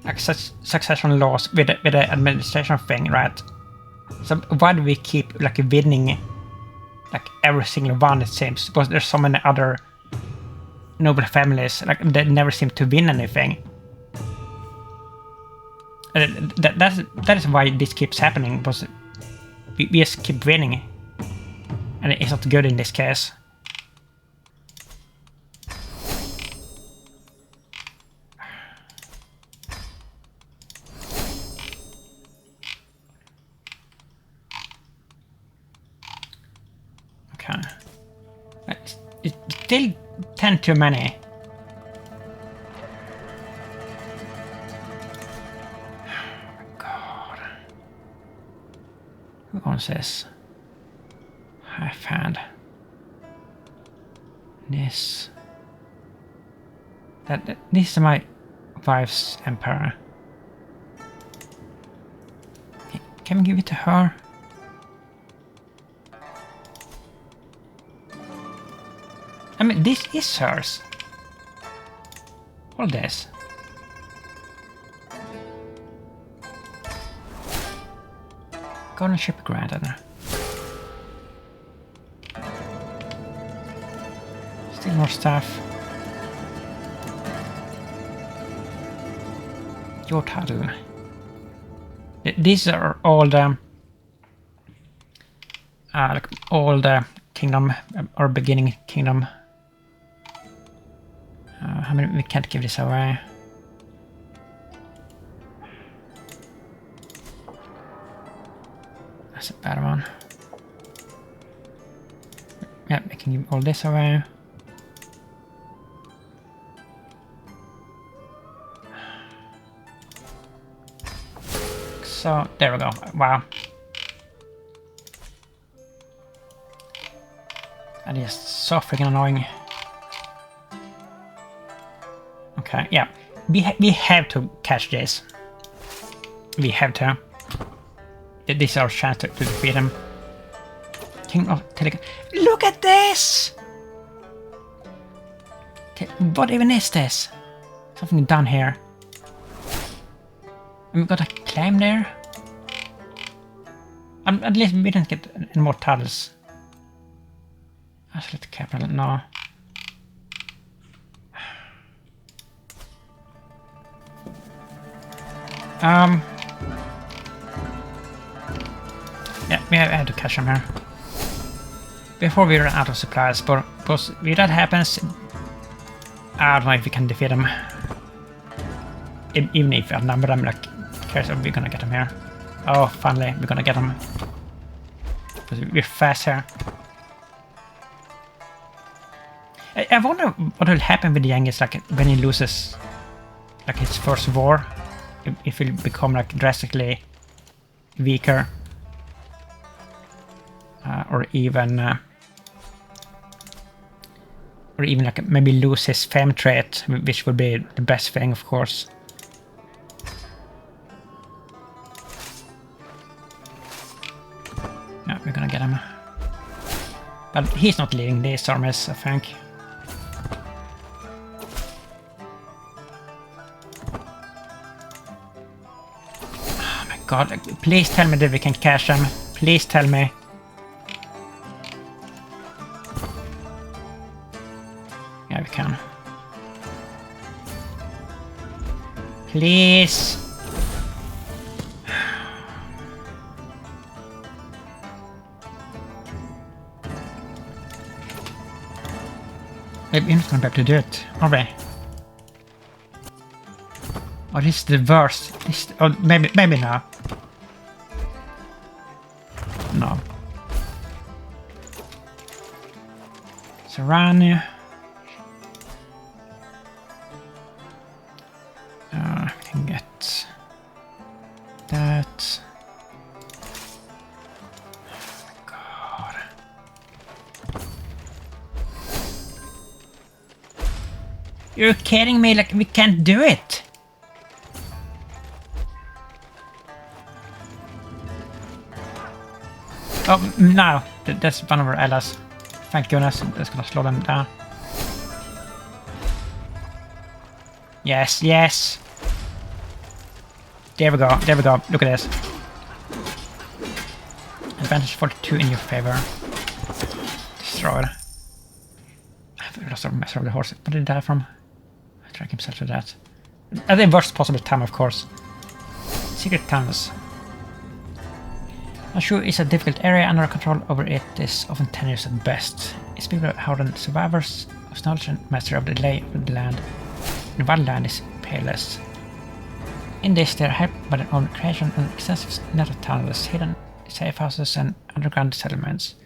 like succession laws with the administration thing, right? So why do we keep like winning like every single one, it seems? Because there's so many other noble families, like they never seem to win anything. That is why this keeps happening, because we just keep winning. And it's not good in this case. Okay. It's still 10 too many. Who owns this? I found this. This is my wife's empire. Can we give it to her? I mean, this is hers. All this. Golden ship granted. Still more stuff. Your title. These are all the like all the kingdom or beginning kingdom. How many? We can't give this away. That's a bad one. Yeah, we can give all this away. So, there we go. Wow. That is so freaking annoying. Okay, yeah. We have to catch this. We have to. This is our chance to defeat him. King of Telecom. Look at this! What even is this? Something down here. And we got a claim there. At least we didn't get any more titles. Isolate capital, no. Yeah, we have to catch him here. Before we run out of supplies, but if that happens, I don't know if we can defeat him. Even if we outnumber them, like, cares if we're gonna get him here. Oh, finally, we're gonna get him. We're fast here. I wonder what will happen with the Genghis, like, when he loses, like, his first war. If he'll become, like, drastically weaker. Or even like maybe lose his fame trait, which would be the best thing, of course. Yeah, we're gonna get him. But he's not leading these armies, I think. God, please tell me that we can cash them. Please tell me. Yeah, we can. Please. Maybe we're not gonna be able to do it, are we? Oh, this is the worst. Oh, maybe now. No. Serrania. We can get that. Oh my God. You're kidding me? Like, we can't do it. Oh, no. That's one of our allies. Thank goodness. That's gonna slow them down. Yes, yes. There we go. There we go. Look at this. Advantage 42 in your favor. Destroyed. I've lost a mess of the horse. What did he die from? Track himself to that. At the worst possible time, of course. Secret tunnels. Sure, it's a difficult area, and our control over it is often tenuous at best. It's people how the survivors of knowledge and master of the lay of the land. The wild land is peerless. In this, they are helped by their own creation and extensive net of tunnels, hidden safe houses, and underground settlements,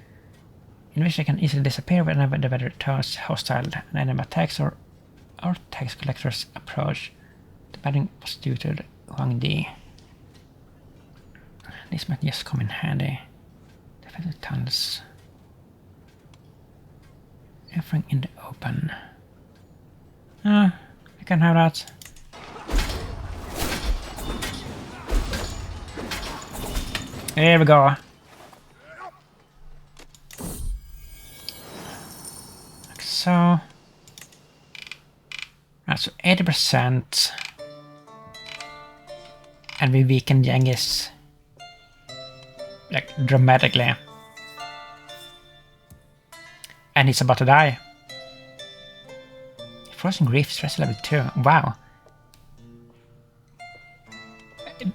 in which they can easily disappear whenever the weather returns hostile and enemy attacks or tax collectors approach. The batting was due to the Huangdi. This might just come in handy. Defensive tunnels. Everything in the open. I can have that. There we go. Like so. Right, so 80%. And we weaken Genghis. Like, dramatically. And he's about to die. Frozen Grief, stress level 2. Wow.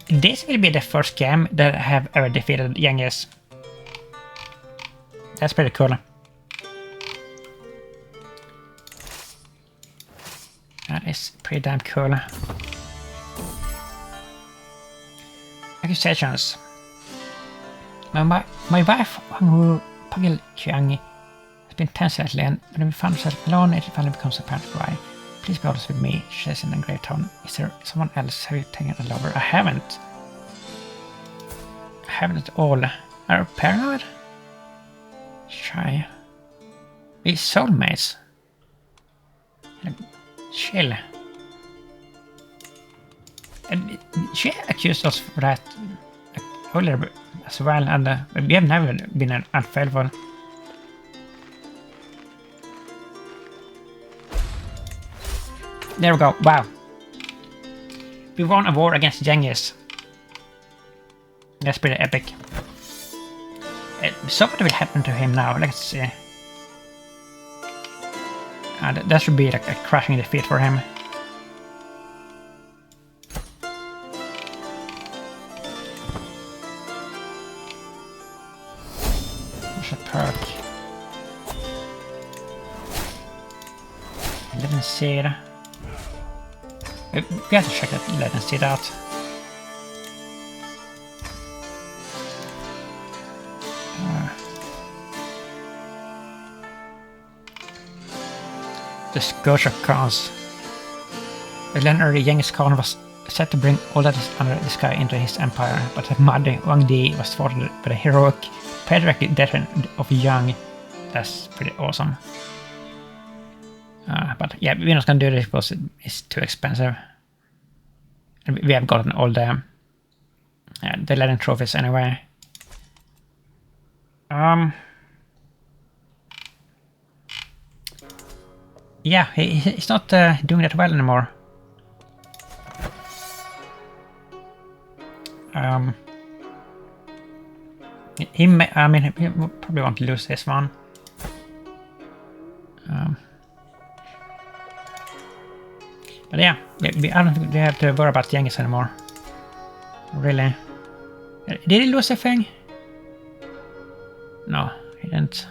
This will be the first game that I have ever defeated Genghis. That's pretty cool. That is pretty damn cool. Accusations. My wife, Pugyel has been tense lately, and when we found herself alone, it finally becomes apparent why. Please be honest with me, she says in a grave tone. Is there someone else? Have you taken a lover? I haven't. I haven't at all. Are you paranoid? Shy. We're soulmates. Like, chill. And she accused us for that earlier as well, and we have never been unfaithful. There we go. Wow. We won a war against Genghis. That's pretty epic. Something will happen to him now. Let's see. That should be like a crushing defeat for him. What's a perk? 11 seed. We have to check that. Let us see that. The Scourge of Khans. The legendary Genghis Khan was set to bring all that is under the sky into his empire, but the mighty Huangdi was thwarted by the heroic patriarchic death of Yang. That's pretty awesome. But yeah, we're not gonna do this because it's too expensive. And we have gotten all the legend trophies anyway. Yeah, he's not doing that well anymore. He may, I mean, he will probably want to lose this one. But yeah, I don't think we have to worry about Genghis anymore. Really. Did he lose a thing? No, he didn't.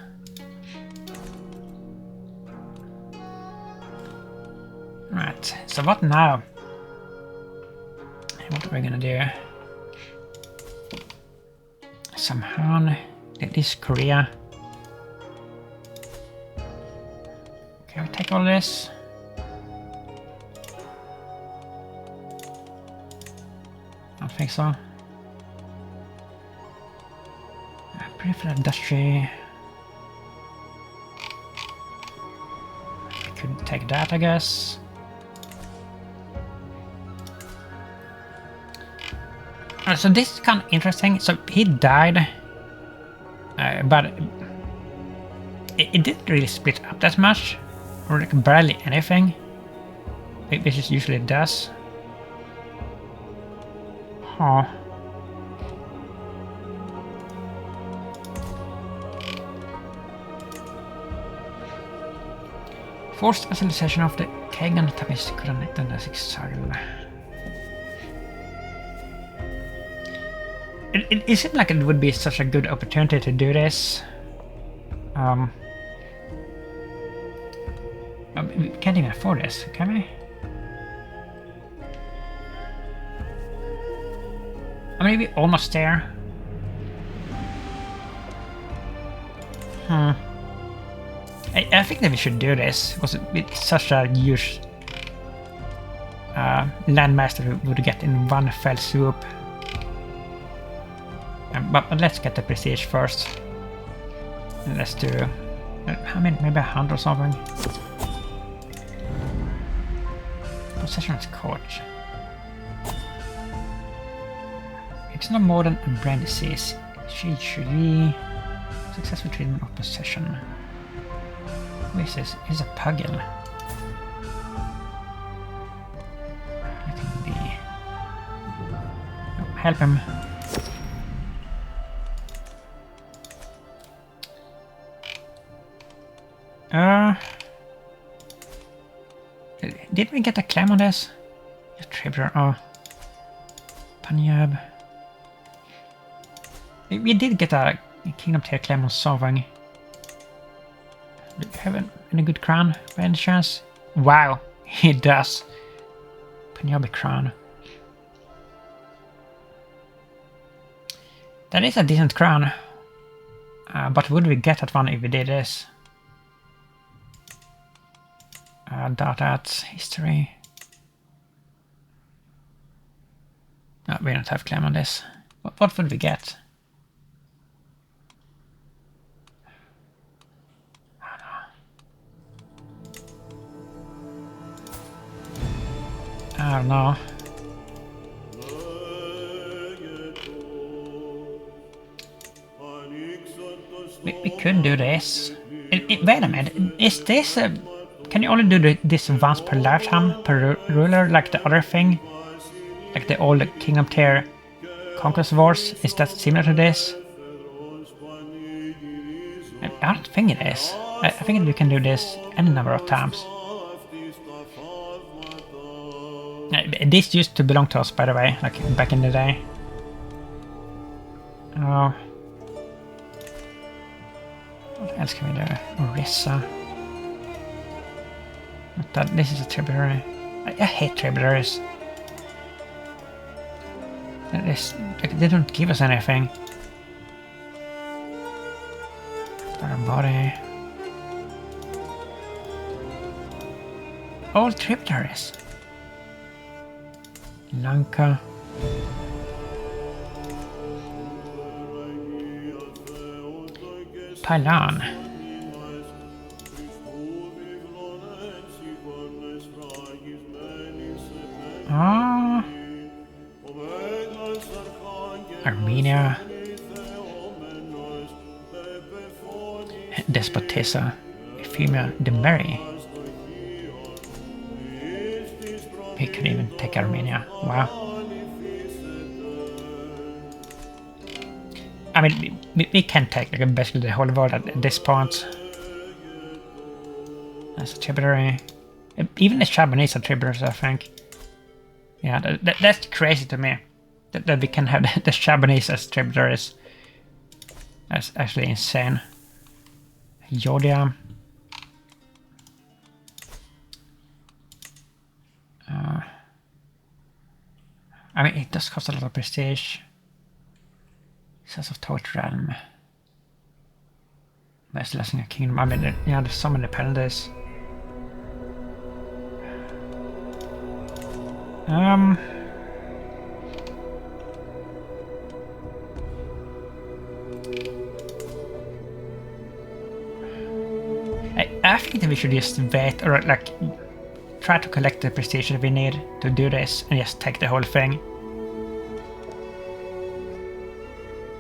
Right, so what now? What are we gonna do? Some Han. This Korea. Can we take all this? I don't think so. Peripheral industry. I could take that, I guess. So this is kind of interesting. So he died, but it didn't really split up that much, or like barely anything, which it usually does. Huh. Forced vassalization of the Kagan Tamis couldn't done as exile. It seemed like it would be such a good opportunity to do this. We can't even afford this, can we? I mean, we're almost there. I think that we should do this, because it's such a huge landmass that we would get in one fell swoop. But let's get the prestige first. And let's do, I mean, maybe 100 or something. Possession of court. It's no more than a brain disease. She should be successful treatment of possession. What is this? It's a pugyel. Let him be. Oh, help him. Did we get a claim on this? Tributary, oh. Punjab. We did get a Kingdom tier claim on something. Do we have any good crown by any chance? Wow, he does. Punjabi crown. That is a decent crown. But would we get that one if we did this? Data history. No, we don't have claim on this. What would we get? I don't know. We could do this. Wait a minute, is this a... Can you only do this once per lifetime, per ruler, like the other thing? Like the old Kingdom tier Conquest Wars? Is that similar to this? I don't think it is. I think you can do this any number of times. This used to belong to us, by the way, like back in the day. Oh. What else can we do? Orissa. This is a tributary. I hate tributaries. They don't give us anything. Our body. All tributaries. Lanka. Thailand. Ah. Armenia. Despotissa. Euphemia de Mary. We could even take Armenia. Wow. I mean, we can take like basically the whole world at this point. That's a tributary. Even the Japanese are tributaries, I think. Yeah, that's crazy to me. That we can have the Japanese as tributaries. That's actually insane. Yodia. I mean, it does cost a lot of prestige. Sense of Torch Realm. That's Blessing a Kingdom. I mean, yeah, there's so many penalties. I think that we should just wait, or like try to collect the prestige that we need to do this and just take the whole thing.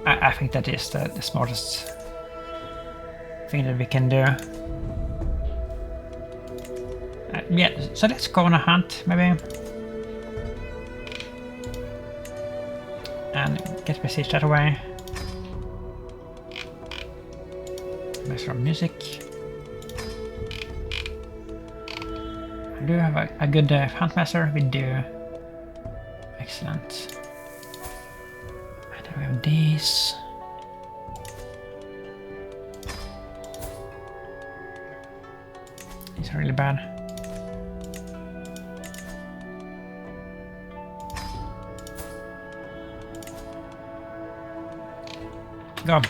I think that is the smartest thing that we can do. Yeah, so let's go on a hunt, maybe. And get prestige that way. There's some music. We do have a good huntmaster. We do. Excellent. And then we have these. These are really bad. Go.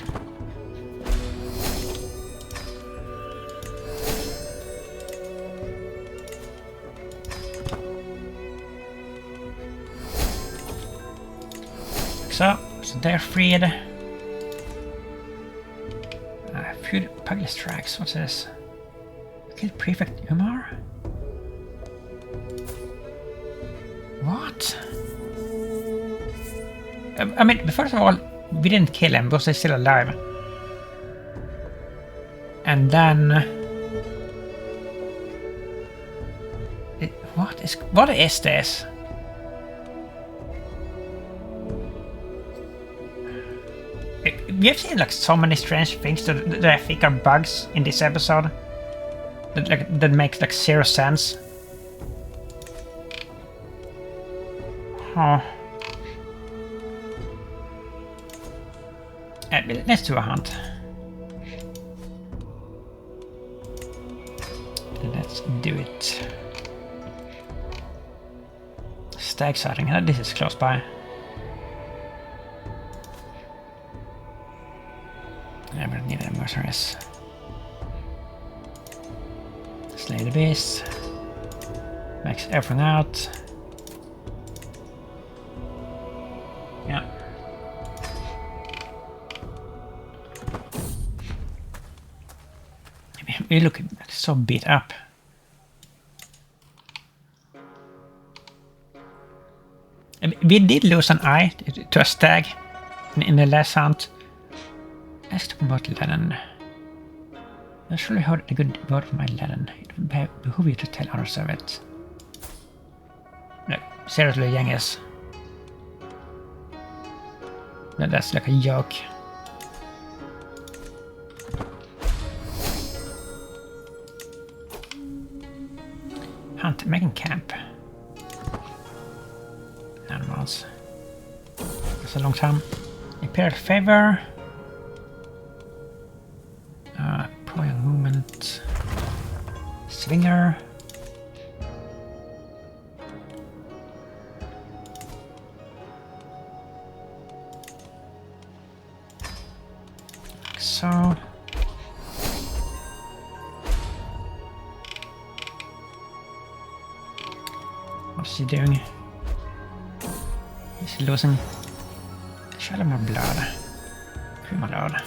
So they're freed. Few pugyel strikes. What's this? Kill Prefect Umar? What? I mean, first of all, we didn't kill him because he's still alive. And then... What is this? We have seen like so many strange things that I think are bugs in this episode. That makes like zero sense. Oh. Let's do a hunt. Let's do it. Stag sighting. This is close by. I will need a mercenaries. Slay the beast. Max everything out. Yeah. We look so beat up. We did lose an eye to a stag in the last hunt. Let's talk about Lennon. I surely heard a good word from my Lennon. It would behoove you to tell others of it. No, seriously, Genghis. No, that's like a joke. Hunt, making camp. Animals. That's a long time. Imperial favor. Royal movement. Swinger. Like so. What's he doing? Is he losing? Shadow of blood. Cream blood.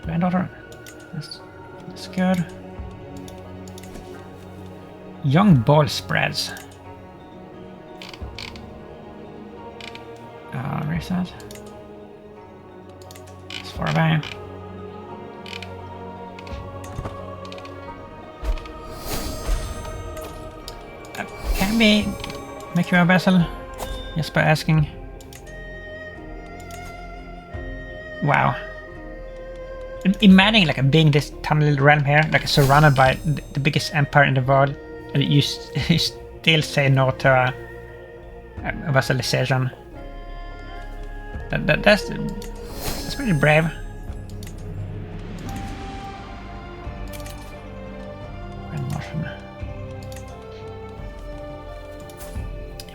Granddaughter. That's good. Young ball spreads. Where is that? It's far away. Can we make you a vessel? Just by asking. Wow. Imagine like being this tiny little realm here, like surrounded by the biggest empire in the world, and you still say no to a vassalization. That's pretty brave.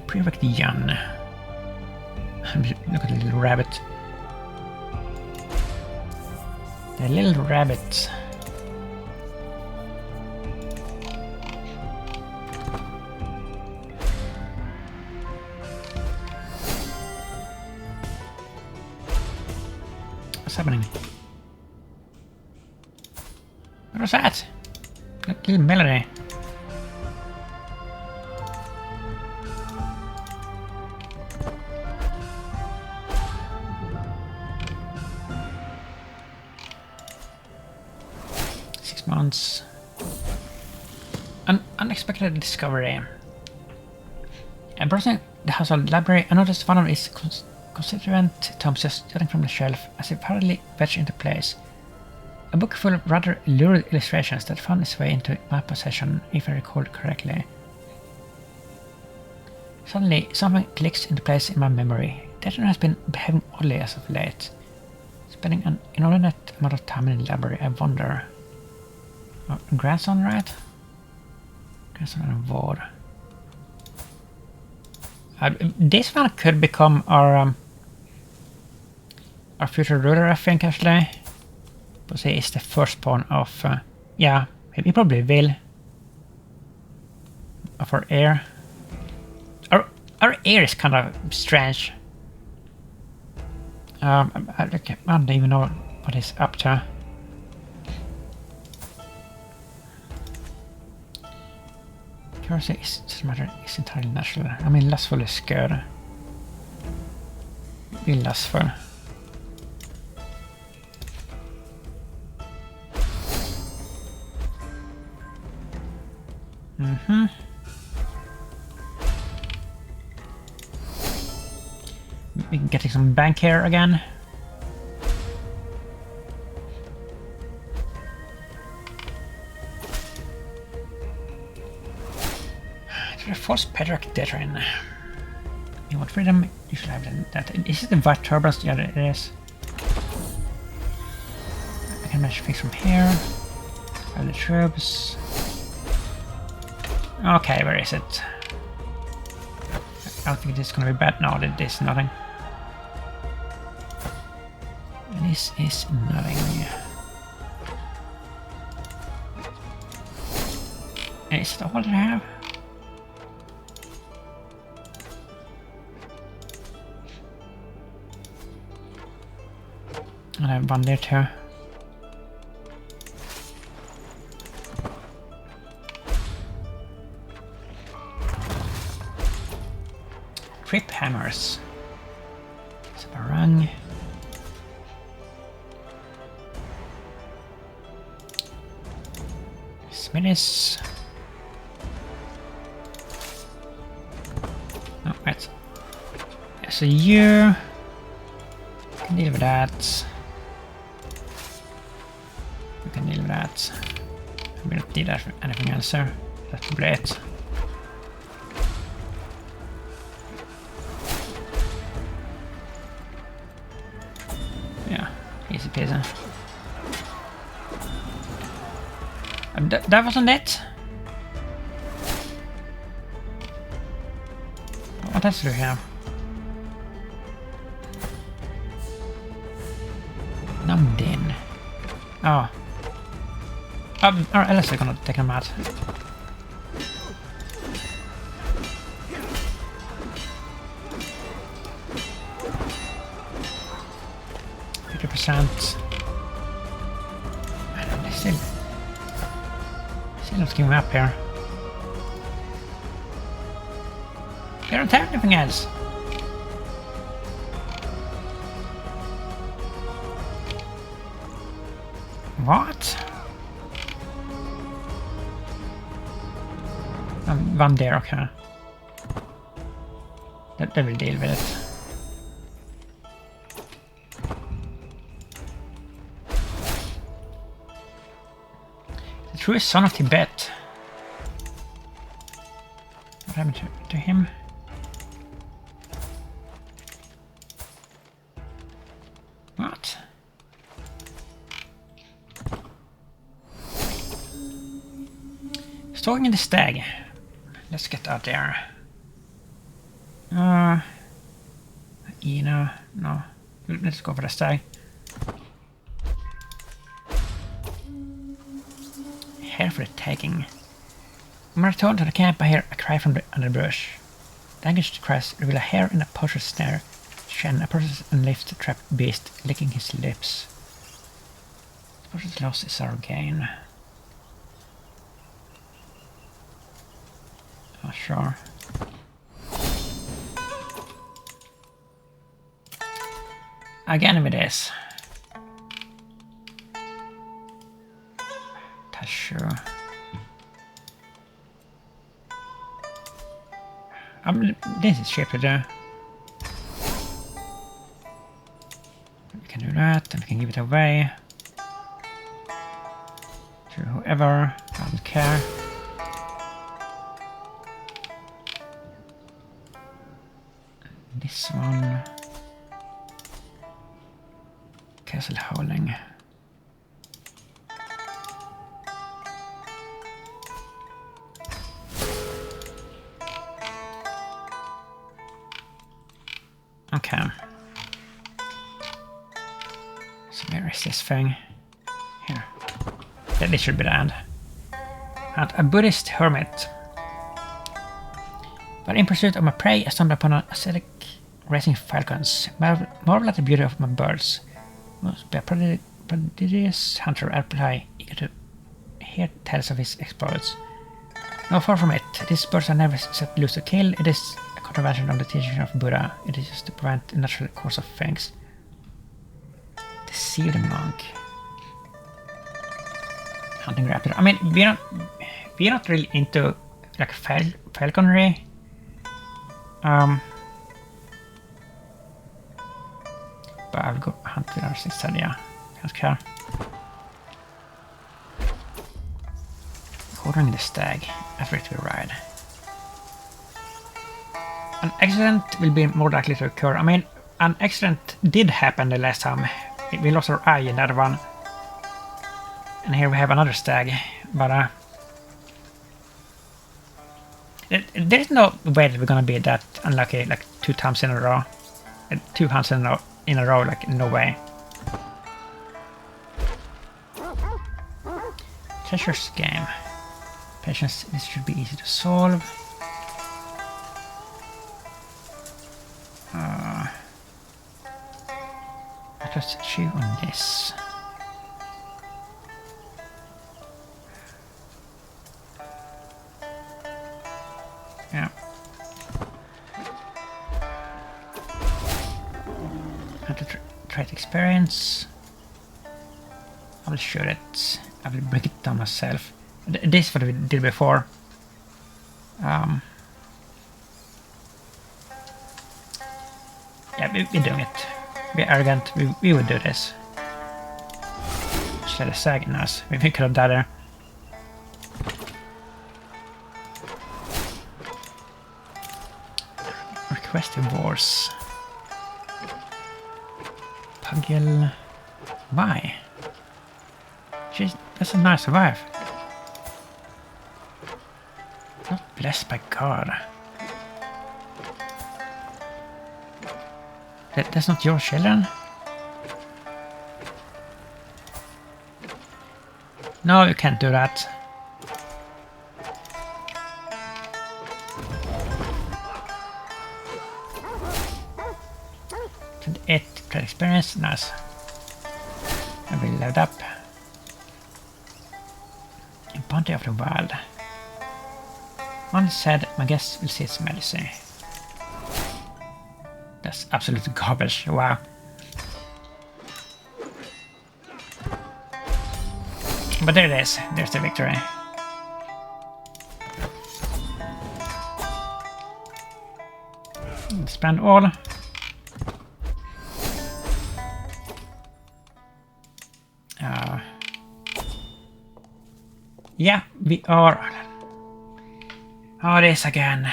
Prefect Jan. Look at the little rabbit. The little rabbit. What's happening? What was that? That little melody. Months. An unexpected discovery. Browsing the household library, I noticed one of its constituent tomes just jutting from the shelf as if hurriedly wedged into place. A book full of rather lurid illustrations that found its way into my possession, if I recall correctly. Suddenly, something clicks into place in my memory. Dayton has been behaving oddly as of late. Spending an inordinate amount of time in the library, I wonder. Oh, grandson, right? Grandson and Vord. This one could become our future ruler, I think, actually. But he is the firstborn of... yeah, he probably will. Of our heir. Our heir is kind of strange. I don't even know what he's up to. Curiosity is entirely natural. I mean, lustful is good. Be lustful. We can get some bank here again. False Pedrak Detrain. You want freedom? You should have that. Is it the white turbans? Yeah, it is. I can manage things from here. Have the troops. Okay, where is it? I don't think this is gonna be bad. No, this is nothing. This is nothing. Is it all that I have? And I have one there too. Trip hammers. Sabarang. Smithies. Oh, wait. Yeah, so you can deal with that. You can deal with that. We don't need anything else there. That's probably it. Yeah, easy peasy. That wasn't it. What else do we have? Namdin. Oh. Our allies are gonna take him out. They still not giving up here. They don't have anything else. What? One there, okay. They will deal with it. The true son of Tibet. What happened to him? What? Stalking the stag. Let's get out there. No. Let's go for the stag. Hair for the tagging. When I return to the camp, I hear a cry from the underbrush. The anguished cries reveal a hair in a poacher's snare. Shen approaches and lifts the trapped beast, licking his lips. The poacher's loss is our gain. Oh, sure. Again with this. That's sure. This is cheap to do. We can do that, and we can give it away to whoever. I don't care. This one. Castle howling. Okay. So where is this thing? Here. This should be the end. And a Buddhist hermit. But in pursuit of my prey, I stumbled upon ascetic racing falcons. Marvel at the beauty of my birds. Must be a prodigious hunter reply, eager to hear tales of his exploits. No, far from it. These birds are never set loose to kill. It is a contravention of the teaching of Buddha. It is just to prevent the natural course of things. Deceive the monk. Hunting raptor. I mean, we're not really into like falconry. But I'll go hunt with ours instead, yeah. Can't care. Ordering the stag after it will ride. An accident will be more likely to occur. I mean, an accident did happen the last time. We lost our eye in that one. And here we have another stag. But there's no way that we're gonna be that unlucky like 2 times in a row. 2 hunts in a row, like no way. Treasure's game. Patience, this should be easy to solve. I just chew on this. Yeah. How to trait experience. I will shoot it. I will break it down myself. This is what we did before. Yeah, we're doing it. We're arrogant. We would do this. Just let it sag in us. We could have died there. Requesting wars. Pugyel. Why? Jeez, that's a nice wife. Not blessed by God. That's not your children? No, you can't do that. And 8 trade experience, nice. I will load up. In Bounty of the Wild. One said, my guest will see its medicine. That's absolute garbage, wow. But there it is, there's the victory. Spend all. yeah, we are... Oh, this again.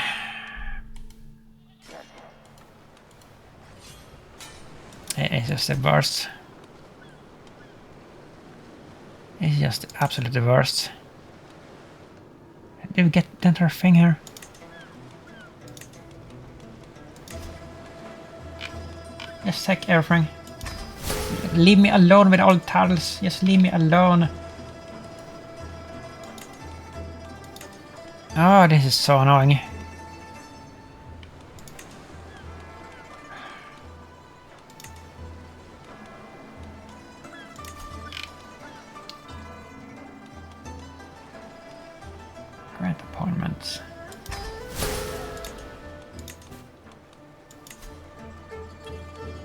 It's just the worst. It's just absolutely the worst. Did we get the entire thing here? Just take everything. Leave me alone with all the tiles. Just leave me alone. Oh, this is so annoying. Grant appointments.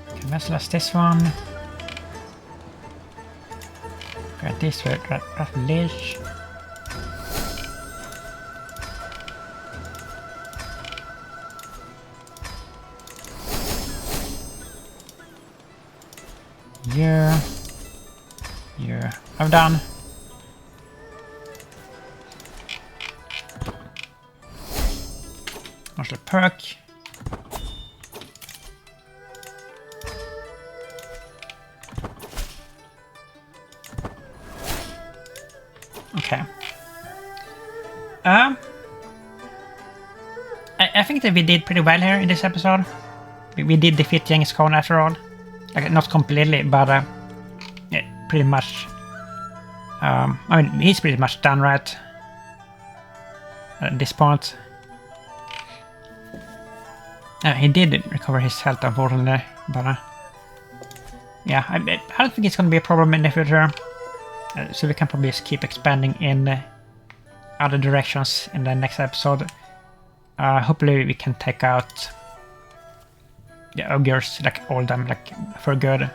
Okay, let's last this one. Grant this with Leash. Yeah. Yeah. I'm done. Martial perk. Okay. I think that we did pretty well here in this episode. We did defeat Genghis Khan after all. Like, not completely, but yeah, pretty much. I mean, he's pretty much done right at this point. He did recover his health, unfortunately, but yeah, I don't think it's going to be a problem in the future. So we can probably just keep expanding in other directions in the next episode. Hopefully we can take out the ogres, like all of them, like for good.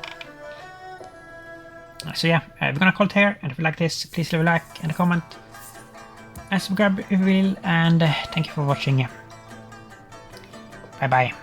So yeah, we're gonna call it here, and if you like this, please leave a like and a comment, and subscribe if you will, and thank you for watching. Bye bye.